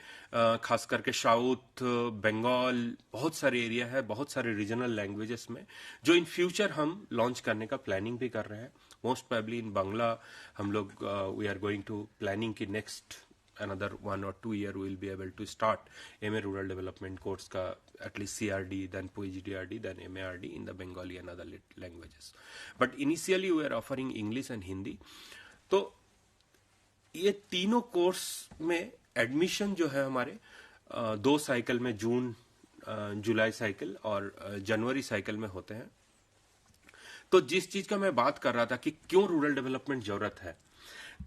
खास करके साउथ बंगाल बहुत सारे एरिया है, बहुत सारे रीजनल लैंग्वेजेस में, जो इन फ्यूचर हम लॉन्च करने का प्लानिंग भी कर रहे हैं. मोस्ट प्रोबेबली इन बांग्ला हम लोग we are going to planning की next another 1 or 2 year we will be able to start MA Rural Development course ka at least CRD, then PGDRD, then MARD in the Bengali and other languages. But initially we are offering English and Hindi. तो ये तीनों course में admission जो है हमारे 2 cycle में, जून जुलाई cycle और जनवरी cycle में होते हैं. तो जिस चीज का मैं बात कर रहा था कि क्यों रूरल डेवलपमेंट जरूरत है,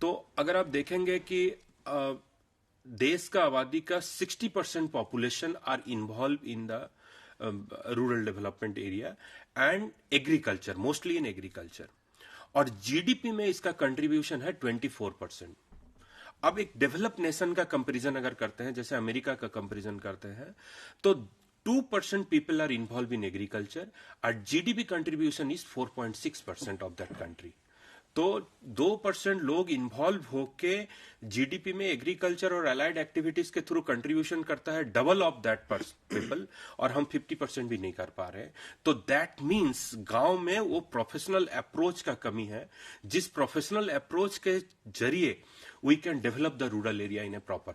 तो अगर आप देखेंगे कि देश का आबादी का 60% population are involve in the rural development area and agriculture, mostly in agriculture, और जीडीपी में इसका कंट्रीब्यूशन है 24%. अब एक डेवलप नेशन का कंपैरिजन अगर करते हैं, जैसे अमेरिका का कंपैरिजन करते हैं, तो 2% people are involved in agriculture. Our GDP contribution is 4.6% of that country. तो 2% लोग इन्वॉल्व होके जीडीपी में एग्रीकल्चर और अलाइड एक्टिविटीज के थ्रू कंट्रीब्यूशन करता है डबल ऑफ दैट पीपल, और हम 50% भी नहीं कर पा रहे. तो दैट मीन्स गांव में वो प्रोफेशनल अप्रोच का कमी है, जिस प्रोफेशनल अप्रोच के जरिए we can develop the rural area in a proper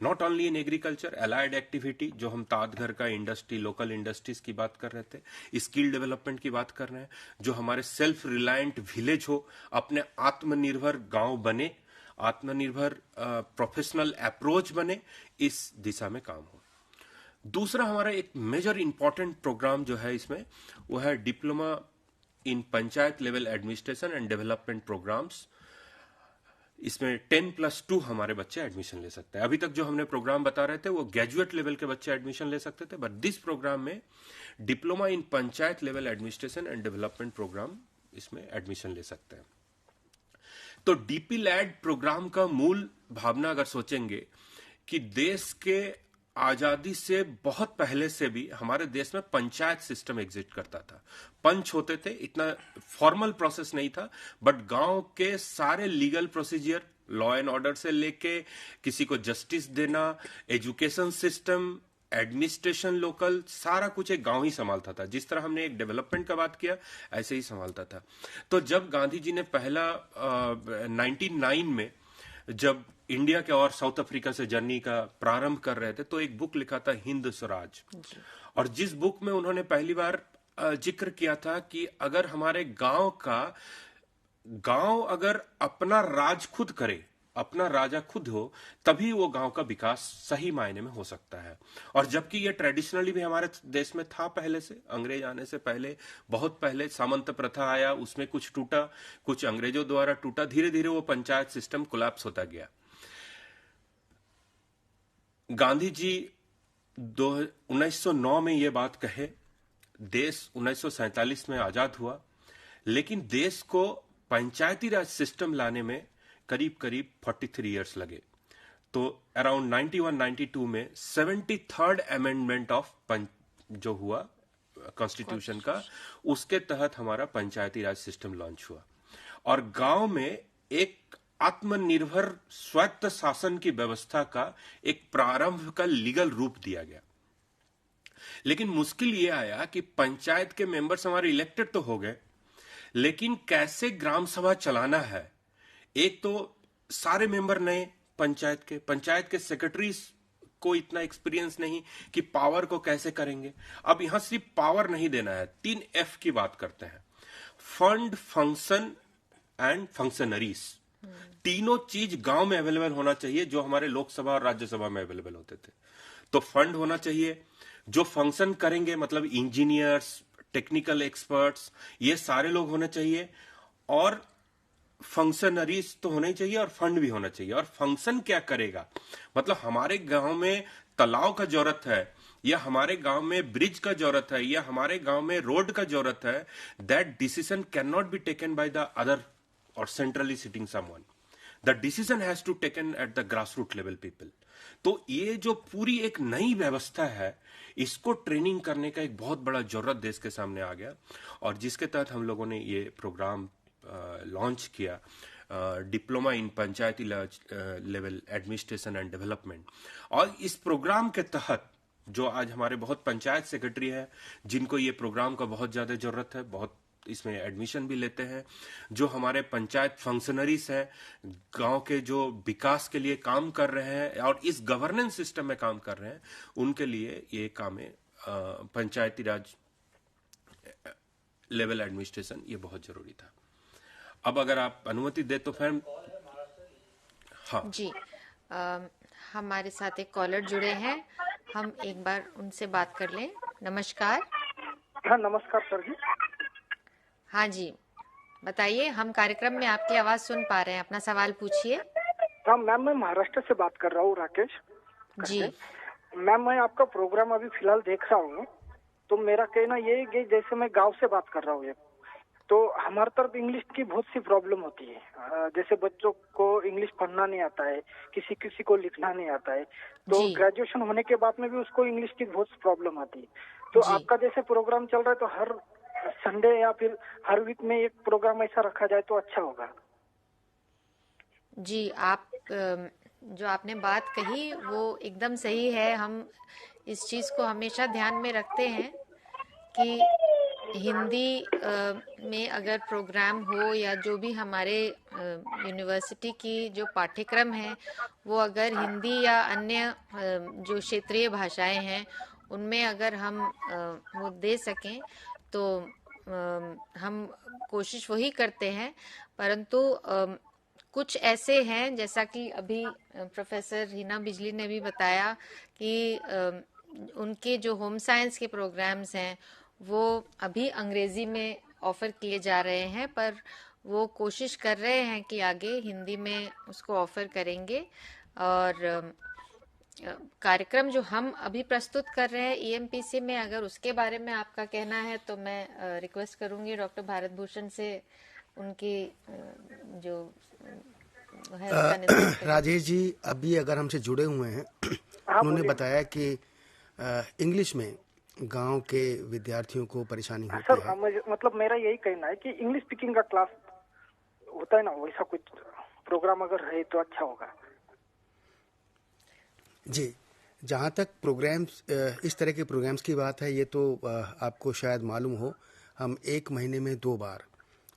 not only in agriculture, allied activity जो हम तात घर का इंडस्ट्री, लोकल इंडस्ट्रीज की बात कर रहे थे, स्किल डेवलपमेंट की बात कर रहे हैं, जो हमारे सेल्फ रिलायंट विलेज हो, अपने आत्मनिर्भर गांव बने, आत्मनिर्भर प्रोफेशनल अप्रोच बने, इस दिशा में काम हो. दूसरा हमारा एक मेजर इंपॉर्टेंट प्रोग्राम जो है इसमें, वो है diploma in panchayat level administration and development programmes. इसमें 10+2 हमारे बच्चे एडमिशन ले सकते हैं. अभी तक जो हमने प्रोग्राम बता रहे थे वो ग्रेजुएट लेवल के बच्चे एडमिशन ले सकते थे, बट दिस प्रोग्राम में diploma in panchayat level administration and development programme इसमें एडमिशन ले सकते हैं. तो डीपी लैड प्रोग्राम का मूल भावना अगर सोचेंगे कि देश के आजादी से बहुत पहले से भी हमारे देश में पंचायत सिस्टम एग्जिस्ट करता था. पंच होते थे, इतना फॉर्मल प्रोसेस नहीं था, बट गांव के सारे legal procedure, law and order से लेके किसी को जस्टिस देना, एजुकेशन सिस्टम, एडमिनिस्ट्रेशन लोकल, सारा कुछ एक गांव ही संभालता था. जिस तरह हमने एक डेवलपमेंट का बात किया, ऐसे ही संभालता था. तो जब गांधी जी ने पहला 1999 में जब इंडिया के और साउथ अफ्रीका से जर्नी का प्रारंभ कर रहे थे, तो एक बुक लिखा था हिंद स्वराज, और जिस बुक में उन्होंने पहली बार जिक्र किया था कि अगर हमारे गांव अगर अपना राज खुद करे, अपना राजा खुद हो, तभी वो गांव का विकास सही मायने में हो सकता है. और जबकि ये ट्रेडिशनली भी हमारे देश में था पहले से, अंग्रेज आने से पहले, बहुत पहले सामंत प्रथा आया, उसमें कुछ टूटा, कुछ अंग्रेजों द्वारा टूटा, धीरे धीरे वो पंचायत सिस्टम कोलैप्स होता गया. गांधी जी 1909 में ये बात कहे, देश 1947 में आजाद हुआ, लेकिन देश को पंचायती राज सिस्टम लाने में करीब करीब 43 इयर्स लगे. तो अराउंड 91-92 में 73rd अमेंडमेंट ऑफ जो हुआ कॉन्स्टिट्यूशन का, उसके तहत हमारा पंचायती राज सिस्टम लॉन्च हुआ, और गांव में एक आत्मनिर्भर स्वायत्त शासन की व्यवस्था का एक प्रारंभ का लीगल रूप दिया गया. लेकिन मुश्किल यह आया कि पंचायत के मेंबर्स हमारे इलेक्टेड तो हो गए, लेकिन कैसे ग्राम सभा चलाना है. एक तो सारे मेंबर नए पंचायत के सेक्रेटरीज को इतना एक्सपीरियंस नहीं कि पावर को कैसे करेंगे. अब यहां सिर्फ पावर नहीं देना है, 3 F की बात करते हैं, फंड, फंक्शन एंड फंक्शनरीज. तीनों चीज गांव में अवेलेबल होना चाहिए जो हमारे लोकसभा और राज्यसभा में अवेलेबल होते थे. तो फंड होना चाहिए, जो फंक्शन करेंगे मतलब इंजीनियर्स, टेक्निकल एक्सपर्ट्स, ये सारे लोग होने चाहिए, और फंक्शनरीज तो होना ही चाहिए, और फंड भी होना चाहिए. और फंक्शन क्या करेगा, मतलब हमारे गांव में तालाब का जरूरत है, या हमारे गांव में ब्रिज का जरूरत है, या हमारे गांव में रोड का जरूरत है, that decision can not be taken by the other or centrally sitting someone. The decision has to taken at the grassroots level people. तो ये जो पूरी एक नई व्यवस्था है, इसको ट्रेनिंग करने का एक बहुत बड़ा जरूरत देश के सामने आ गया, और जिसके तहत हम लोगों ने ये प्रोग्राम लॉन्च किया, diploma in Panchayati level administration and development. और इस प्रोग्राम के तहत जो आज हमारे बहुत पंचायत सेक्रेटरी है, जिनको ये प्रोग्राम का बहुत ज्यादा जरूरत है, बहुत इसमें एडमिशन भी लेते हैं। जो हमारे पंचायत फंक्शनरीज हैं, गांव के जो विकास के लिए काम कर रहे हैं और इस गवर्नेंस सिस्टम में काम कर रहे हैं, उनके लिए ये काम है पंचायती राज लेवल एडमिनिस्ट्रेशन, ये बहुत जरूरी था। अब अगर आप अनुमति दे तो फिर हाँ जी, हमारे साथ एक कॉलर जुड़े हैं, हम एक बार उनसे बात कर लें। नमस्कार। हाँ नमस्कार सर जी। हाँ जी, बताइए, हम कार्यक्रम में आपकी आवाज सुन पा रहे हैं, अपना सवाल पूछिए। हाँ मैम, मैं महाराष्ट्र से बात कर रहा हूँ, राकेश जी। मैम मैं आपका प्रोग्राम अभी फिलहाल देख रहा हूँ, तो मेरा कहना ये है कि जैसे मैं गांव से बात कर रहा हूँ, तो हमारे तरफ इंग्लिश की बहुत सी प्रॉब्लम होती है। जैसे बच्चों को इंग्लिश पढ़ना नहीं आता है, किसी किसी को लिखना नहीं आता है, तो ग्रेजुएशन होने के बाद में भी उसको इंग्लिश की बहुत प्रॉब्लम आती है। तो आपका जैसे प्रोग्राम चल रहा है, तो हर संडे या फिर हर वीक में एक प्रोग्राम ऐसा रखा जाए तो अच्छा होगा। जी, आप जो आपने बात कही वो एकदम सही है। हम इस चीज को हमेशा ध्यान में रखते हैं कि हिंदी में अगर प्रोग्राम हो या जो भी हमारे यूनिवर्सिटी की जो पाठ्यक्रम है वो अगर हिंदी या अन्य जो क्षेत्रीय भाषाएं हैं उनमें अगर हम वो दे सकें तो हम कोशिश वही करते हैं। परंतु कुछ ऐसे हैं, जैसा कि अभी प्रोफेसर हीना बिजली ने भी बताया कि उनके जो होम साइंस के प्रोग्राम्स हैं वो अभी अंग्रेजी में ऑफर किए जा रहे हैं, पर वो कोशिश कर रहे हैं कि आगे हिंदी में उसको ऑफर करेंगे। और कार्यक्रम जो हम अभी प्रस्तुत कर रहे हैं ईएमपीसी में, अगर उसके बारे में आपका कहना है तो मैं रिक्वेस्ट करूंगी डॉक्टर भारत भूषण से, उनकी जो है उसका नेतृत्व। राजेश जी अभी अगर हमसे जुड़े हुए हैं, उन्होंने बताया कि इंग्लिश में गांव के विद्यार्थियों को परेशानी होती है। मतलब मेरा यही कहना है कि इंग्लिश स्पीकिंग का क्लास होता है ना, वैसा कुछ प्रोग्राम अगर है तो अच्छा होगा। जी, जहाँ तक प्रोग्राम्स, इस तरह के प्रोग्राम्स की बात है, ये तो आपको शायद मालूम हो, हम 1 महीने में 2 बार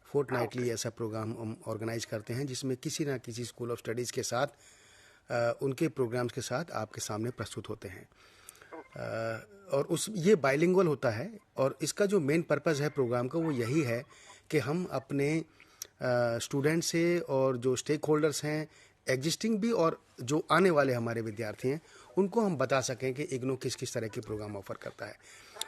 फोर्टनाइटली ऐसा प्रोग्राम हम ऑर्गेनाइज करते हैं जिसमें किसी ना किसी स्कूल ऑफ स्टडीज़ के साथ उनके प्रोग्राम्स के साथ आपके सामने प्रस्तुत होते हैं। और ये बाइलिंगुअल होता है, और इसका जो मेन पर्पज़ है प्रोग्राम का वो यही है कि हम अपने स्टूडेंट से और जो स्टेक होल्डर्स हैं, एग्जिस्टिंग भी और जो आने वाले हमारे विद्यार्थी हैं, उनको हम बता सकें कि इग्नू किस किस तरह के प्रोग्राम ऑफर करता है।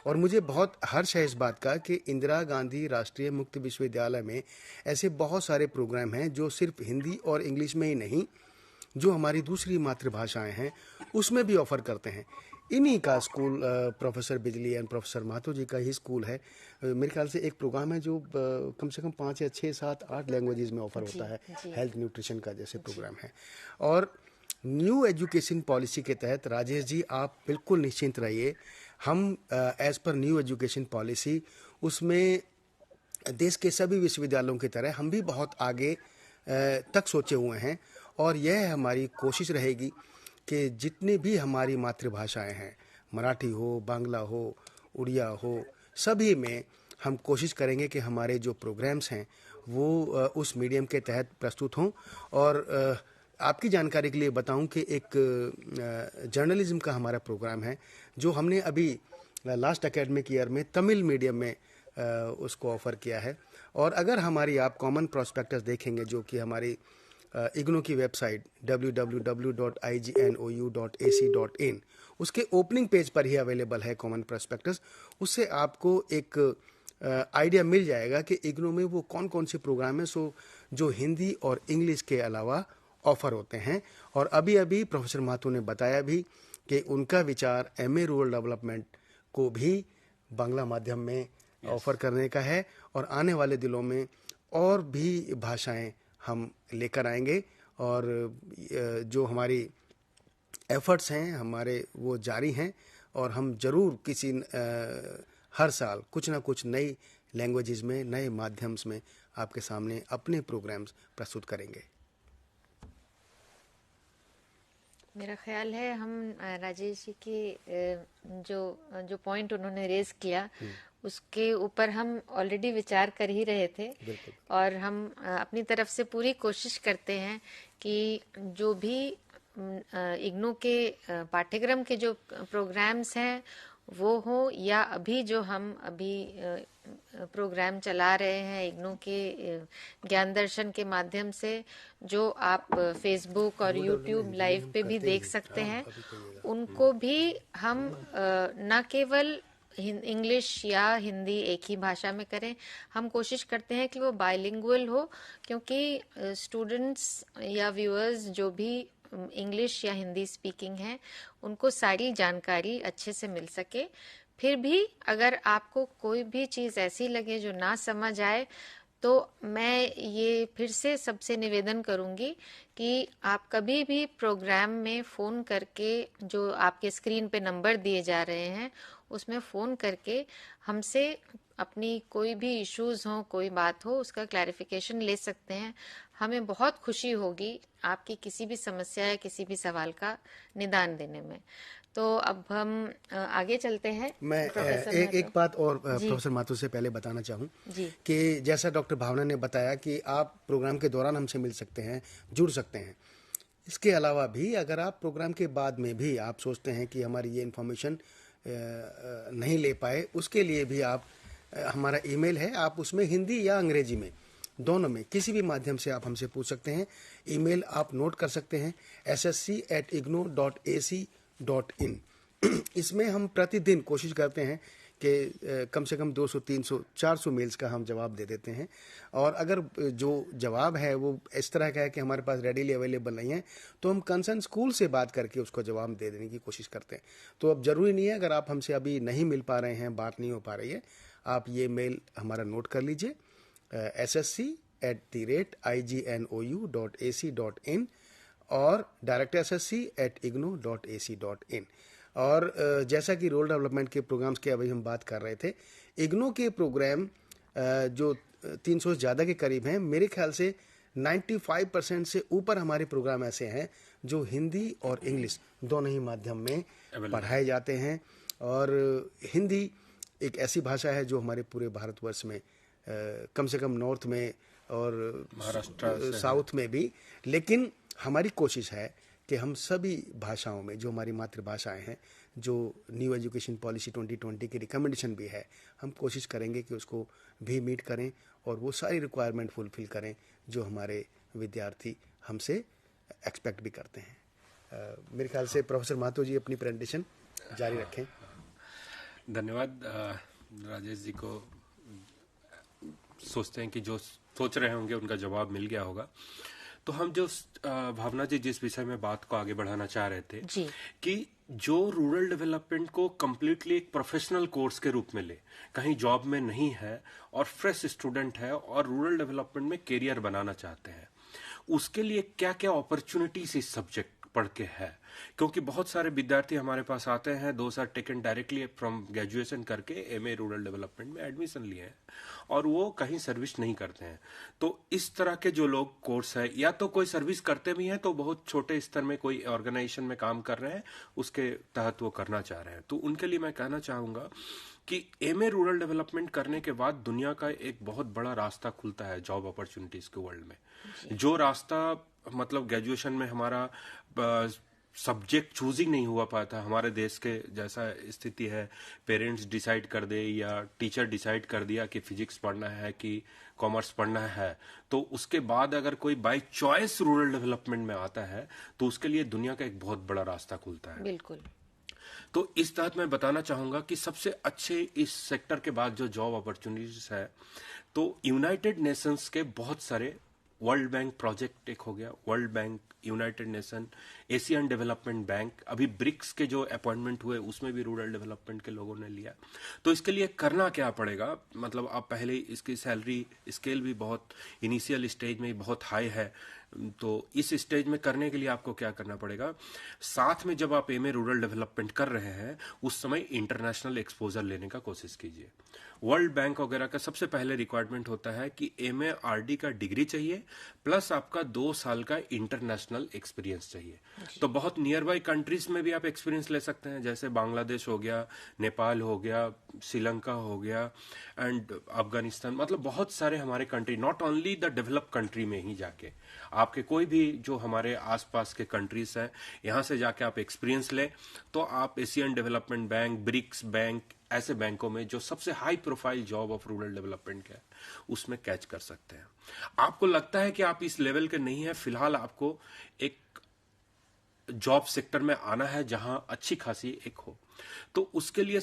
और मुझे बहुत हर्ष है इस बात का कि इंदिरा गांधी राष्ट्रीय मुक्त विश्वविद्यालय में ऐसे बहुत सारे प्रोग्राम हैं जो सिर्फ हिंदी और इंग्लिश में ही नहीं, जो हमारी दूसरी मातृभाषाएं हैं उसमें भी ऑफर करते हैं। इन्हीं का स्कूल प्रोफेसर बिजली एंड प्रोफेसर महातो जी का ही स्कूल है। मेरे ख्याल से एक प्रोग्राम है जो कम से कम 5 या 6, 7, 8 लैंग्वेजेस में ऑफर होता है, हेल्थ न्यूट्रिशन का जैसे प्रोग्राम है। और न्यू एजुकेशन पॉलिसी के तहत राजेश जी आप बिल्कुल निश्चिंत रहिए, हम as per new education policy उसमें देश के सभी विश्वविद्यालयों की तरह हम भी बहुत आगे तक सोचे हुए हैं। और यह हमारी कोशिश रहेगी कि जितनी भी हमारी मातृभाषाएं हैं, मराठी हो, बांग्ला हो, उड़िया हो, सभी में हम कोशिश करेंगे कि हमारे जो प्रोग्राम्स हैं वो उस मीडियम के तहत प्रस्तुत हों। और आपकी जानकारी के लिए बताऊं कि एक जर्नलिज्म का हमारा प्रोग्राम है जो हमने अभी लास्ट एकेडमिक ईयर में तमिल मीडियम में उसको ऑफ़र किया है। और अगर हमारी आप कॉमन प्रॉस्पेक्टस देखेंगे, जो कि हमारी इग्नू की वेबसाइट www.ignou.ac.in, उसके ओपनिंग पेज पर ही अवेलेबल है कॉमन प्रॉस्पेक्टस। उससे आपको एक आइडिया मिल जाएगा कि इग्नू में वो कौन कौन से प्रोग्राम हैं जो हिंदी और इंग्लिश के अलावा ऑफर होते हैं। और अभी अभी प्रोफेसर महातो ने बताया भी कि उनका विचार एमए रूरल डेवलपमेंट को भी बांग्ला माध्यम में ऑफर करने का है, और आने वाले दिनों में और भी भाषाएं हम लेकर आएंगे। और जो हमारी एफर्ट्स हैं हमारे वो जारी हैं, और हम जरूर हर साल कुछ ना कुछ नई लैंग्वेजेस में, नए माध्यम्स में आपके सामने अपने प्रोग्राम्स प्रस्तुत करेंगे। मेरा ख्याल है हम राजेश जी के जो पॉइंट उन्होंने रेज किया उसके ऊपर हम ऑलरेडी विचार कर ही रहे थे और हम अपनी तरफ से पूरी कोशिश करते हैं कि जो भी इग्नू के पाठ्यक्रम के जो प्रोग्राम्स हैं वो हो, या अभी जो हम प्रोग्राम चला रहे हैं इग्नू के ज्ञान दर्शन के माध्यम से, जो आप फेसबुक और यूट्यूब लाइव पे भी देख सकते हैं, उनको भी हम न केवल इंग्लिश या हिंदी एक ही भाषा में करें, हम कोशिश करते हैं कि वो बाइलिंगुअल हो, क्योंकि स्टूडेंट्स या व्यूअर्स जो भी इंग्लिश या हिंदी स्पीकिंग है उनको सारी जानकारी अच्छे से मिल सके। फिर भी अगर आपको कोई भी चीज़ ऐसी लगे जो ना समझ आए, तो मैं ये फिर से सबसे निवेदन करूंगी कि आप कभी भी प्रोग्राम में फ़ोन करके, जो आपके स्क्रीन पे नंबर दिए जा रहे हैं उसमें फ़ोन करके हमसे अपनी कोई भी इश्यूज़ हो, कोई बात हो, उसका क्लैरिफिकेशन ले सकते हैं। हमें बहुत खुशी होगी आपकी किसी भी समस्या या किसी भी सवाल का निदान देने में। तो अब हम आगे चलते हैं। मैं एक बात और प्रोफेसर माथुर से पहले बताना चाहूँ कि जैसा डॉक्टर भावना ने बताया कि आप प्रोग्राम के दौरान हमसे मिल सकते हैं, जुड़ सकते हैं। इसके अलावा भी अगर आप प्रोग्राम के बाद में भी आप सोचते हैं कि हमारी ये इन्फॉर्मेशन नहीं ले पाए, उसके लिए भी आप हमारा ईमेल है, आप उसमें हिंदी या अंग्रेजी में दोनों में किसी भी माध्यम से आप हमसे पूछ सकते हैं। ईमेल आप नोट कर सकते हैं ssc@ignou.ac.in। इसमें हम प्रतिदिन कोशिश करते हैं कि कम से कम 200, 300, 400 मेल्स का हम जवाब दे देते हैं। और अगर जो जवाब है वो इस तरह का है कि हमारे पास रेडीली अवेलेबल नहीं है, तो हम कंसर्न स्कूल से बात करके उसको जवाब दे देने की कोशिश करते हैं। तो अब जरूरी नहीं है, अगर आप हमसे अभी नहीं मिल पा रहे हैं, बात नहीं हो पा रही है, आप ये मेल हमारा नोट कर लीजिए ssc@ignou.ac.in और डायरेक्ट ssc@ignou.ac.in। और जैसा कि रोल डेवलपमेंट के प्रोग्राम्स की अभी हम बात कर रहे थे, इग्नू के प्रोग्राम जो 300 से ज़्यादा के करीब हैं, मेरे ख्याल से 95% से ऊपर हमारे प्रोग्राम ऐसे हैं जो हिंदी और इंग्लिश दोनों ही माध्यम में पढ़ाए जाते हैं। और हिंदी एक ऐसी भाषा है जो हमारे पूरे भारतवर्ष में कम से कम नॉर्थ में और महाराष्ट्र साउथ में भी, लेकिन हमारी कोशिश है कि हम सभी भाषाओं में, जो हमारी मातृभाषाएं हैं, जो न्यू एजुकेशन पॉलिसी 2020 की रिकमेंडेशन भी है, हम कोशिश करेंगे कि उसको भी मीट करें और वो सारी रिक्वायरमेंट फुलफिल करें जो हमारे विद्यार्थी हमसे एक्सपेक्ट भी करते हैं। मेरे ख्याल से प्रोफेसर माथो जी अपनी प्रेजेंटेशन जारी रखें। धन्यवाद राजेश जी को। सोचते हैं कि जो सोच रहे होंगे उनका जवाब मिल गया होगा। तो हम जो भावना जी जिस विषय में बात को आगे बढ़ाना चाह रहे थे कि जो रूरल डेवलपमेंट को कम्प्लीटली एक प्रोफेशनल कोर्स के रूप में ले, कहीं जॉब में नहीं है और फ्रेश स्टूडेंट है और रूरल डेवलपमेंट में कैरियर बनाना चाहते हैं, उसके लिए क्या क्या अपॉर्चुनिटीज इस सब्जेक्ट पढ़ के है। क्योंकि बहुत सारे विद्यार्थी हमारे पास आते हैं, 2 साल टेकन डायरेक्टली फ्रॉम ग्रेजुएशन करके एमए रूरल डेवलपमेंट में एडमिशन लिए हैं और वो कहीं सर्विस नहीं करते हैं। तो इस तरह के जो लोग कोर्स है, या तो कोई सर्विस करते भी हैं तो बहुत छोटे स्तर में कोई ऑर्गेनाइजेशन में काम कर रहे हैं, उसके तहत वो करना चाह रहे हैं, तो उनके लिए मैं कहना चाहूंगा कि एमए रूरल डेवलपमेंट करने के बाद दुनिया का एक बहुत बड़ा रास्ता खुलता है जॉब अपॉर्चुनिटीज के वर्ल्ड में। जो रास्ता मतलब ग्रेजुएशन में हमारा सब्जेक्ट चूजिंग नहीं हुआ पाता, हमारे देश के जैसा स्थिति है, पेरेंट्स डिसाइड कर दे या टीचर डिसाइड कर दिया कि फिजिक्स पढ़ना है कि कॉमर्स पढ़ना है, तो उसके बाद अगर कोई बाय चॉइस रूरल डेवलपमेंट में आता है तो उसके लिए दुनिया का एक बहुत बड़ा रास्ता खुलता है। बिल्कुल। तो इस तहत मैं बताना चाहूंगा कि सबसे अच्छे इस सेक्टर के बाद जो जॉब अपॉर्चुनिटीज है, तो यूनाइटेड नेशंस के बहुत सारे, वर्ल्ड बैंक प्रोजेक्ट एक हो गया, world bank, United nation, Asian development bank, अभी ब्रिक्स के जो अपॉइंटमेंट हुए उसमें भी रूरल डेवलपमेंट के लोगों ने लिया। तो इसके लिए करना क्या पड़ेगा, मतलब आप पहले इसकी सैलरी स्केल भी बहुत इनिशियल स्टेज में बहुत हाई है, तो इस स्टेज में करने के लिए आपको क्या करना पड़ेगा, साथ में जब आप एमए रूरल डेवलपमेंट कर रहे हैं उस समय इंटरनेशनल एक्सपोजर लेने का कोशिश कीजिए। वर्ल्ड बैंक वगैरह का सबसे पहले रिक्वायरमेंट होता है कि एमए आरडी का डिग्री चाहिए प्लस आपका 2 साल का इंटरनेशनल एक्सपीरियंस चाहिए। तो बहुत नियर बाई कंट्रीज में भी आप एक्सपीरियंस ले सकते हैं, जैसे बांग्लादेश हो गया, नेपाल हो गया, श्रीलंका हो गया एंड अफगानिस्तान, मतलब बहुत सारे हमारे country, not only the developed country में ही जाके आपके कोई भी जो हमारे आसपास के कंट्रीज हैं यहाँ से जाके आप एक्सपीरियंस ले, तो आप Asian development bank, BRICS bank, ऐसे बैंकों में जो सबसे high profile job of rural development का है उसमें कैच कर सकते हैं। आपको लगता है कि आप इस लेवल के नहीं है, फिलहाल आपको एक जॉब सेक्टर में आना है जहां अच्छी खासी एक हो, तो उसके लिए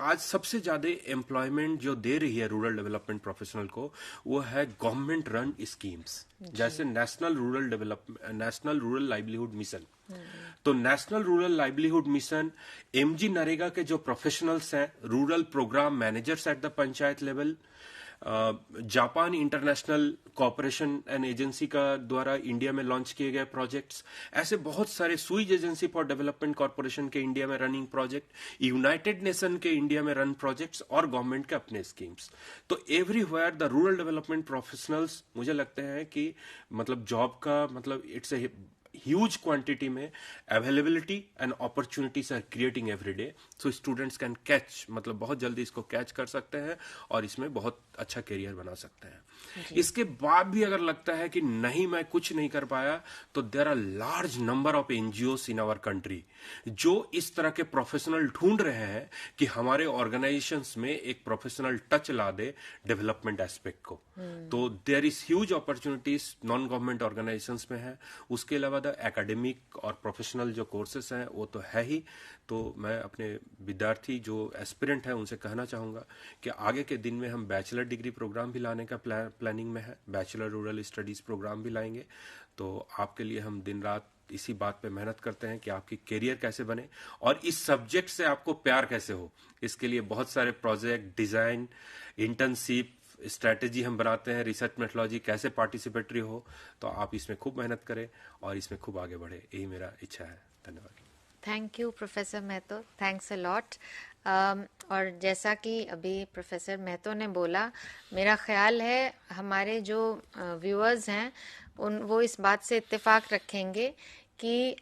आज सबसे ज्यादा एम्प्लॉयमेंट जो दे रही है रूरल डेवलपमेंट प्रोफेशनल को वो है गवर्नमेंट रन स्कीम्स, जैसे नेशनल रूरल लाइवलीहुड मिशन। तो national rural livelihood mission, MG NREGA के जो प्रोफेशनल्स हैं, rural programme managers at the panchayat level, Japan international cooperation and agency का द्वारा इंडिया में लॉन्च किए गए प्रोजेक्ट्स, ऐसे बहुत सारे Swiss agency for development corporation के इंडिया में रनिंग प्रोजेक्ट, यूनाइटेड नेशन के इंडिया में रन प्रोजेक्ट्स और गवर्नमेंट के अपने स्कीम्स। तो everywhere the rural development professionals मुझे लगते हैं कि मतलब जॉब का मतलब इट्स ए huge quantity में availability and opportunities are creating every day, so students can catch, मतलब बहुत जल्दी इसको कैच कर सकते हैं और इसमें बहुत अच्छा करियर बना सकते हैं। इसके बाद भी अगर लगता है कि नहीं मैं कुछ नहीं कर पाया, तो there are large number of NGOs in our country जो इस तरह के प्रोफेशनल ढूंढ रहे हैं कि हमारे ऑर्गेनाइजेशंस में एक प्रोफेशनल टच ला दे डेवलपमेंट एस्पेक्ट को। तो there is huge opportunities non government organisations में है। उसके अलावा एकेडमिक और प्रोफेशनल जो कोर्सेस हैं वो तो है ही। तो मैं अपने विद्यार्थी जो एस्पिरेंट हैं उनसे कहना चाहूंगा कि आगे के दिन में हम बैचलर डिग्री प्रोग्राम भी लाने का प्लानिंग में है, बैचलर रूरल स्टडीज प्रोग्राम भी लाएंगे। तो आपके लिए हम दिन रात इसी बात पे मेहनत करते हैं कि आपकी करियर कैसे बने और इस सब्जेक्ट से आपको प्यार कैसे हो। इसके लिए बहुत सारे प्रोजेक्ट, डिजाइन, इंटर्नशिप, स्ट्रैटेजी हम बनाते हैं, रिसर्च मेथोलॉजी कैसे पार्टिसिपेटरी हो। तो आप इसमें खूब मेहनत करें और इसमें खूब आगे बढ़े, यही मेरा इच्छा है। धन्यवाद। Thank you professor Mahato, thanks a lot. और जैसा कि अभी प्रोफेसर महतो ने बोला, मेरा ख्याल है हमारे जो व्यूअर्स हैं वो इस बात से इत्तेफाक रखेंगे कि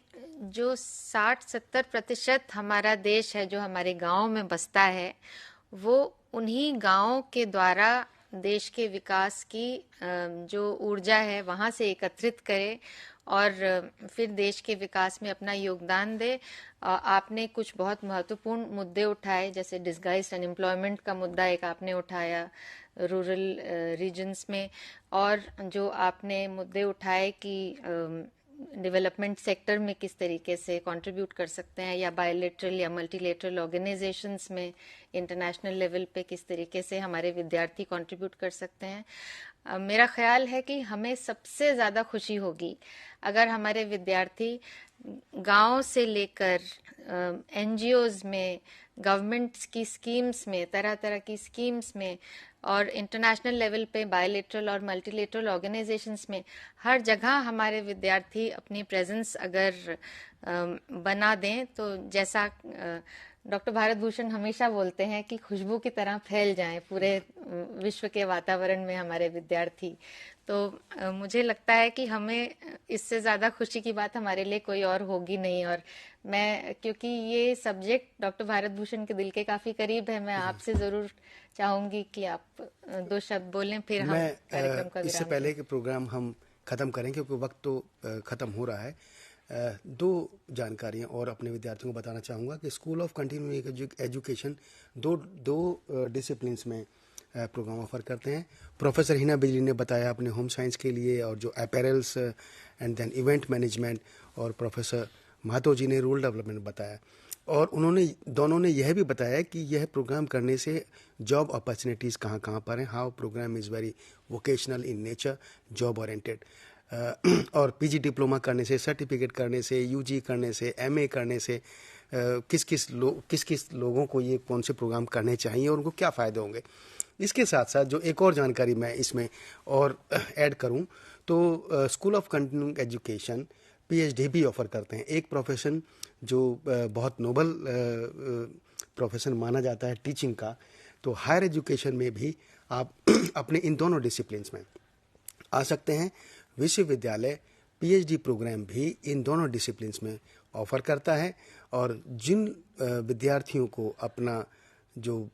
जो 60-70% हमारा देश है जो हमारे गाँव में बसता है, वो उन्हीं गाँव के द्वारा देश के विकास की जो ऊर्जा है वहाँ से एकत्रित करे और फिर देश के विकास में अपना योगदान दे। आपने कुछ बहुत महत्वपूर्ण मुद्दे उठाए, जैसे डिस्गाइज्ड अनएम्प्लॉयमेंट का मुद्दा एक आपने उठाया रूरल रीजन्स में, और जो आपने मुद्दे उठाए कि डेवलपमेंट सेक्टर में किस तरीके से कंट्रीब्यूट कर सकते हैं, या बायलैटरल या मल्टीलेटरल ऑर्गेनाइजेशंस में इंटरनेशनल लेवल पे किस तरीके से हमारे विद्यार्थी कंट्रीब्यूट कर सकते हैं। मेरा ख्याल है कि हमें सबसे ज़्यादा खुशी होगी अगर हमारे विद्यार्थी गांव से लेकर एनजीओज में, गवर्नमेंट की स्कीम्स में, तरह तरह की स्कीम्स में और इंटरनेशनल लेवल पे बायलैटरल और मल्टीलेटरल ऑर्गेनाइजेशंस में हर जगह हमारे विद्यार्थी अपनी प्रेजेंस अगर बना दें, तो जैसा डॉक्टर भारत भूषण हमेशा बोलते हैं कि खुशबू की तरह फैल जाएं पूरे विश्व के वातावरण में हमारे विद्यार्थी। तो मुझे लगता है कि हमें इससे ज़्यादा खुशी की बात हमारे लिए कोई और होगी नहीं। और मैं, क्योंकि ये सब्जेक्ट डॉक्टर भारत भूषण के दिल के काफ़ी करीब है, मैं आपसे ज़रूर चाहूँगी कि आप 2 शब्द बोलें, फिर हम कार्यक्रम का इससे पहले कि प्रोग्राम हम ख़त्म करें, क्योंकि वक्त तो ख़त्म हो रहा है, 2 जानकारियां और अपने विद्यार्थियों को बताना चाहूँगा कि स्कूल ऑफ कंटिन्यूइंग एजुकेशन दो डिसिप्लिन्स में प्रोग्राम ऑफर करते हैं। प्रोफेसर हीना बिजली ने बताया अपने होम साइंस के लिए और जो apparels and then event management, और प्रोफेसर महातो जी ने रूरल डेवलपमेंट बताया। और दोनों ने यह भी बताया कि यह प्रोग्राम करने से जॉब अपॉर्चुनिटीज़ कहाँ पर हैं, how programme is very vocational in nature, job oriented. और पीजी डिप्लोमा करने से, सर्टिफिकेट करने से, यूजी करने से, एमए करने से किस किस लोगों को ये कौन से प्रोग्राम करने चाहिए और उनको क्या फ़ायदे होंगे। इसके साथ साथ जो एक और जानकारी मैं इसमें और ऐड करूं, तो school of continuing education PhD भी ऑफ़र करते हैं, एक प्रोफेशन जो बहुत नोबल प्रोफेशन माना जाता है टीचिंग का। तो हायर एजुकेशन में भी आप अपने इन दोनों डिसिप्लिन्स में आ सकते हैं। विश्वविद्यालय पीएचडी प्रोग्राम भी इन दोनों डिसिप्लिन्स में ऑफर करता है। और जिन विद्यार्थियों को अपना जो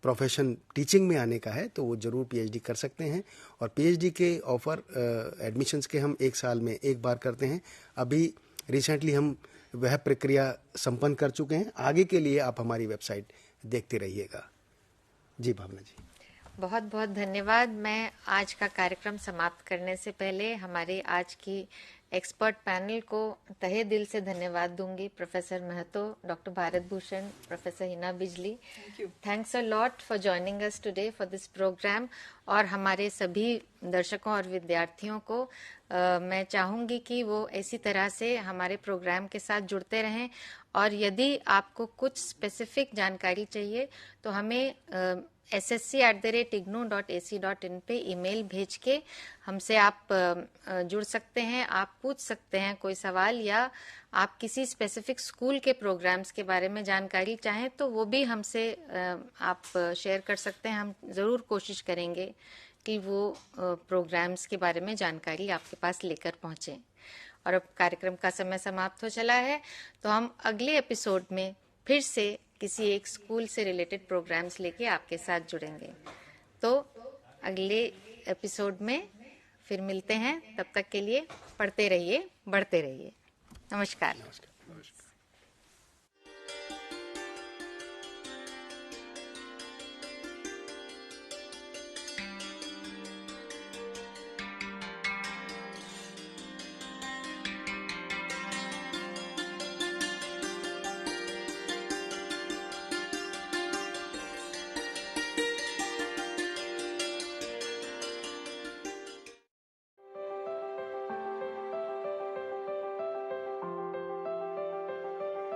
प्रोफेशन टीचिंग में आने का है तो वो ज़रूर पीएचडी कर सकते हैं। और पीएचडी के ऑफ़र एडमिशन्स के हम 1 साल में एक बार करते हैं। अभी रिसेंटली हम वह प्रक्रिया संपन्न कर चुके हैं। आगे के लिए आप हमारी वेबसाइट देखते रहिएगा। जी भावना जी, बहुत बहुत धन्यवाद। मैं आज का कार्यक्रम समाप्त करने से पहले हमारे आज की एक्सपर्ट पैनल को तहे दिल से धन्यवाद दूंगी। Professor Mahato, doctor Bharat Bhushan, professor Hina Bijli, thanks a lot for joining us today for this program. और हमारे सभी दर्शकों और विद्यार्थियों को मैं चाहूंगी कि वो इसी तरह से हमारे प्रोग्राम के साथ जुड़ते रहें। और यदि आपको कुछ स्पेसिफिक जानकारी चाहिए तो हमें SSC@IGNOU.ac.in पे ईमेल भेज के हमसे आप जुड़ सकते हैं। आप पूछ सकते हैं कोई सवाल, या आप किसी स्पेसिफिक स्कूल के प्रोग्राम्स के बारे में जानकारी चाहें तो वो भी हमसे आप शेयर कर सकते हैं। हम ज़रूर कोशिश करेंगे कि वो प्रोग्राम्स के बारे में जानकारी आपके पास लेकर पहुँचें। और अब कार्यक्रम का समय समाप्त हो चला है, तो हम अगले एपिसोड में फिर से किसी एक स्कूल से रिलेटेड प्रोग्राम्स लेके आपके साथ जुड़ेंगे। तो अगले एपिसोड में फिर मिलते हैं। तब तक के लिए पढ़ते रहिए, बढ़ते रहिए। नमस्कार।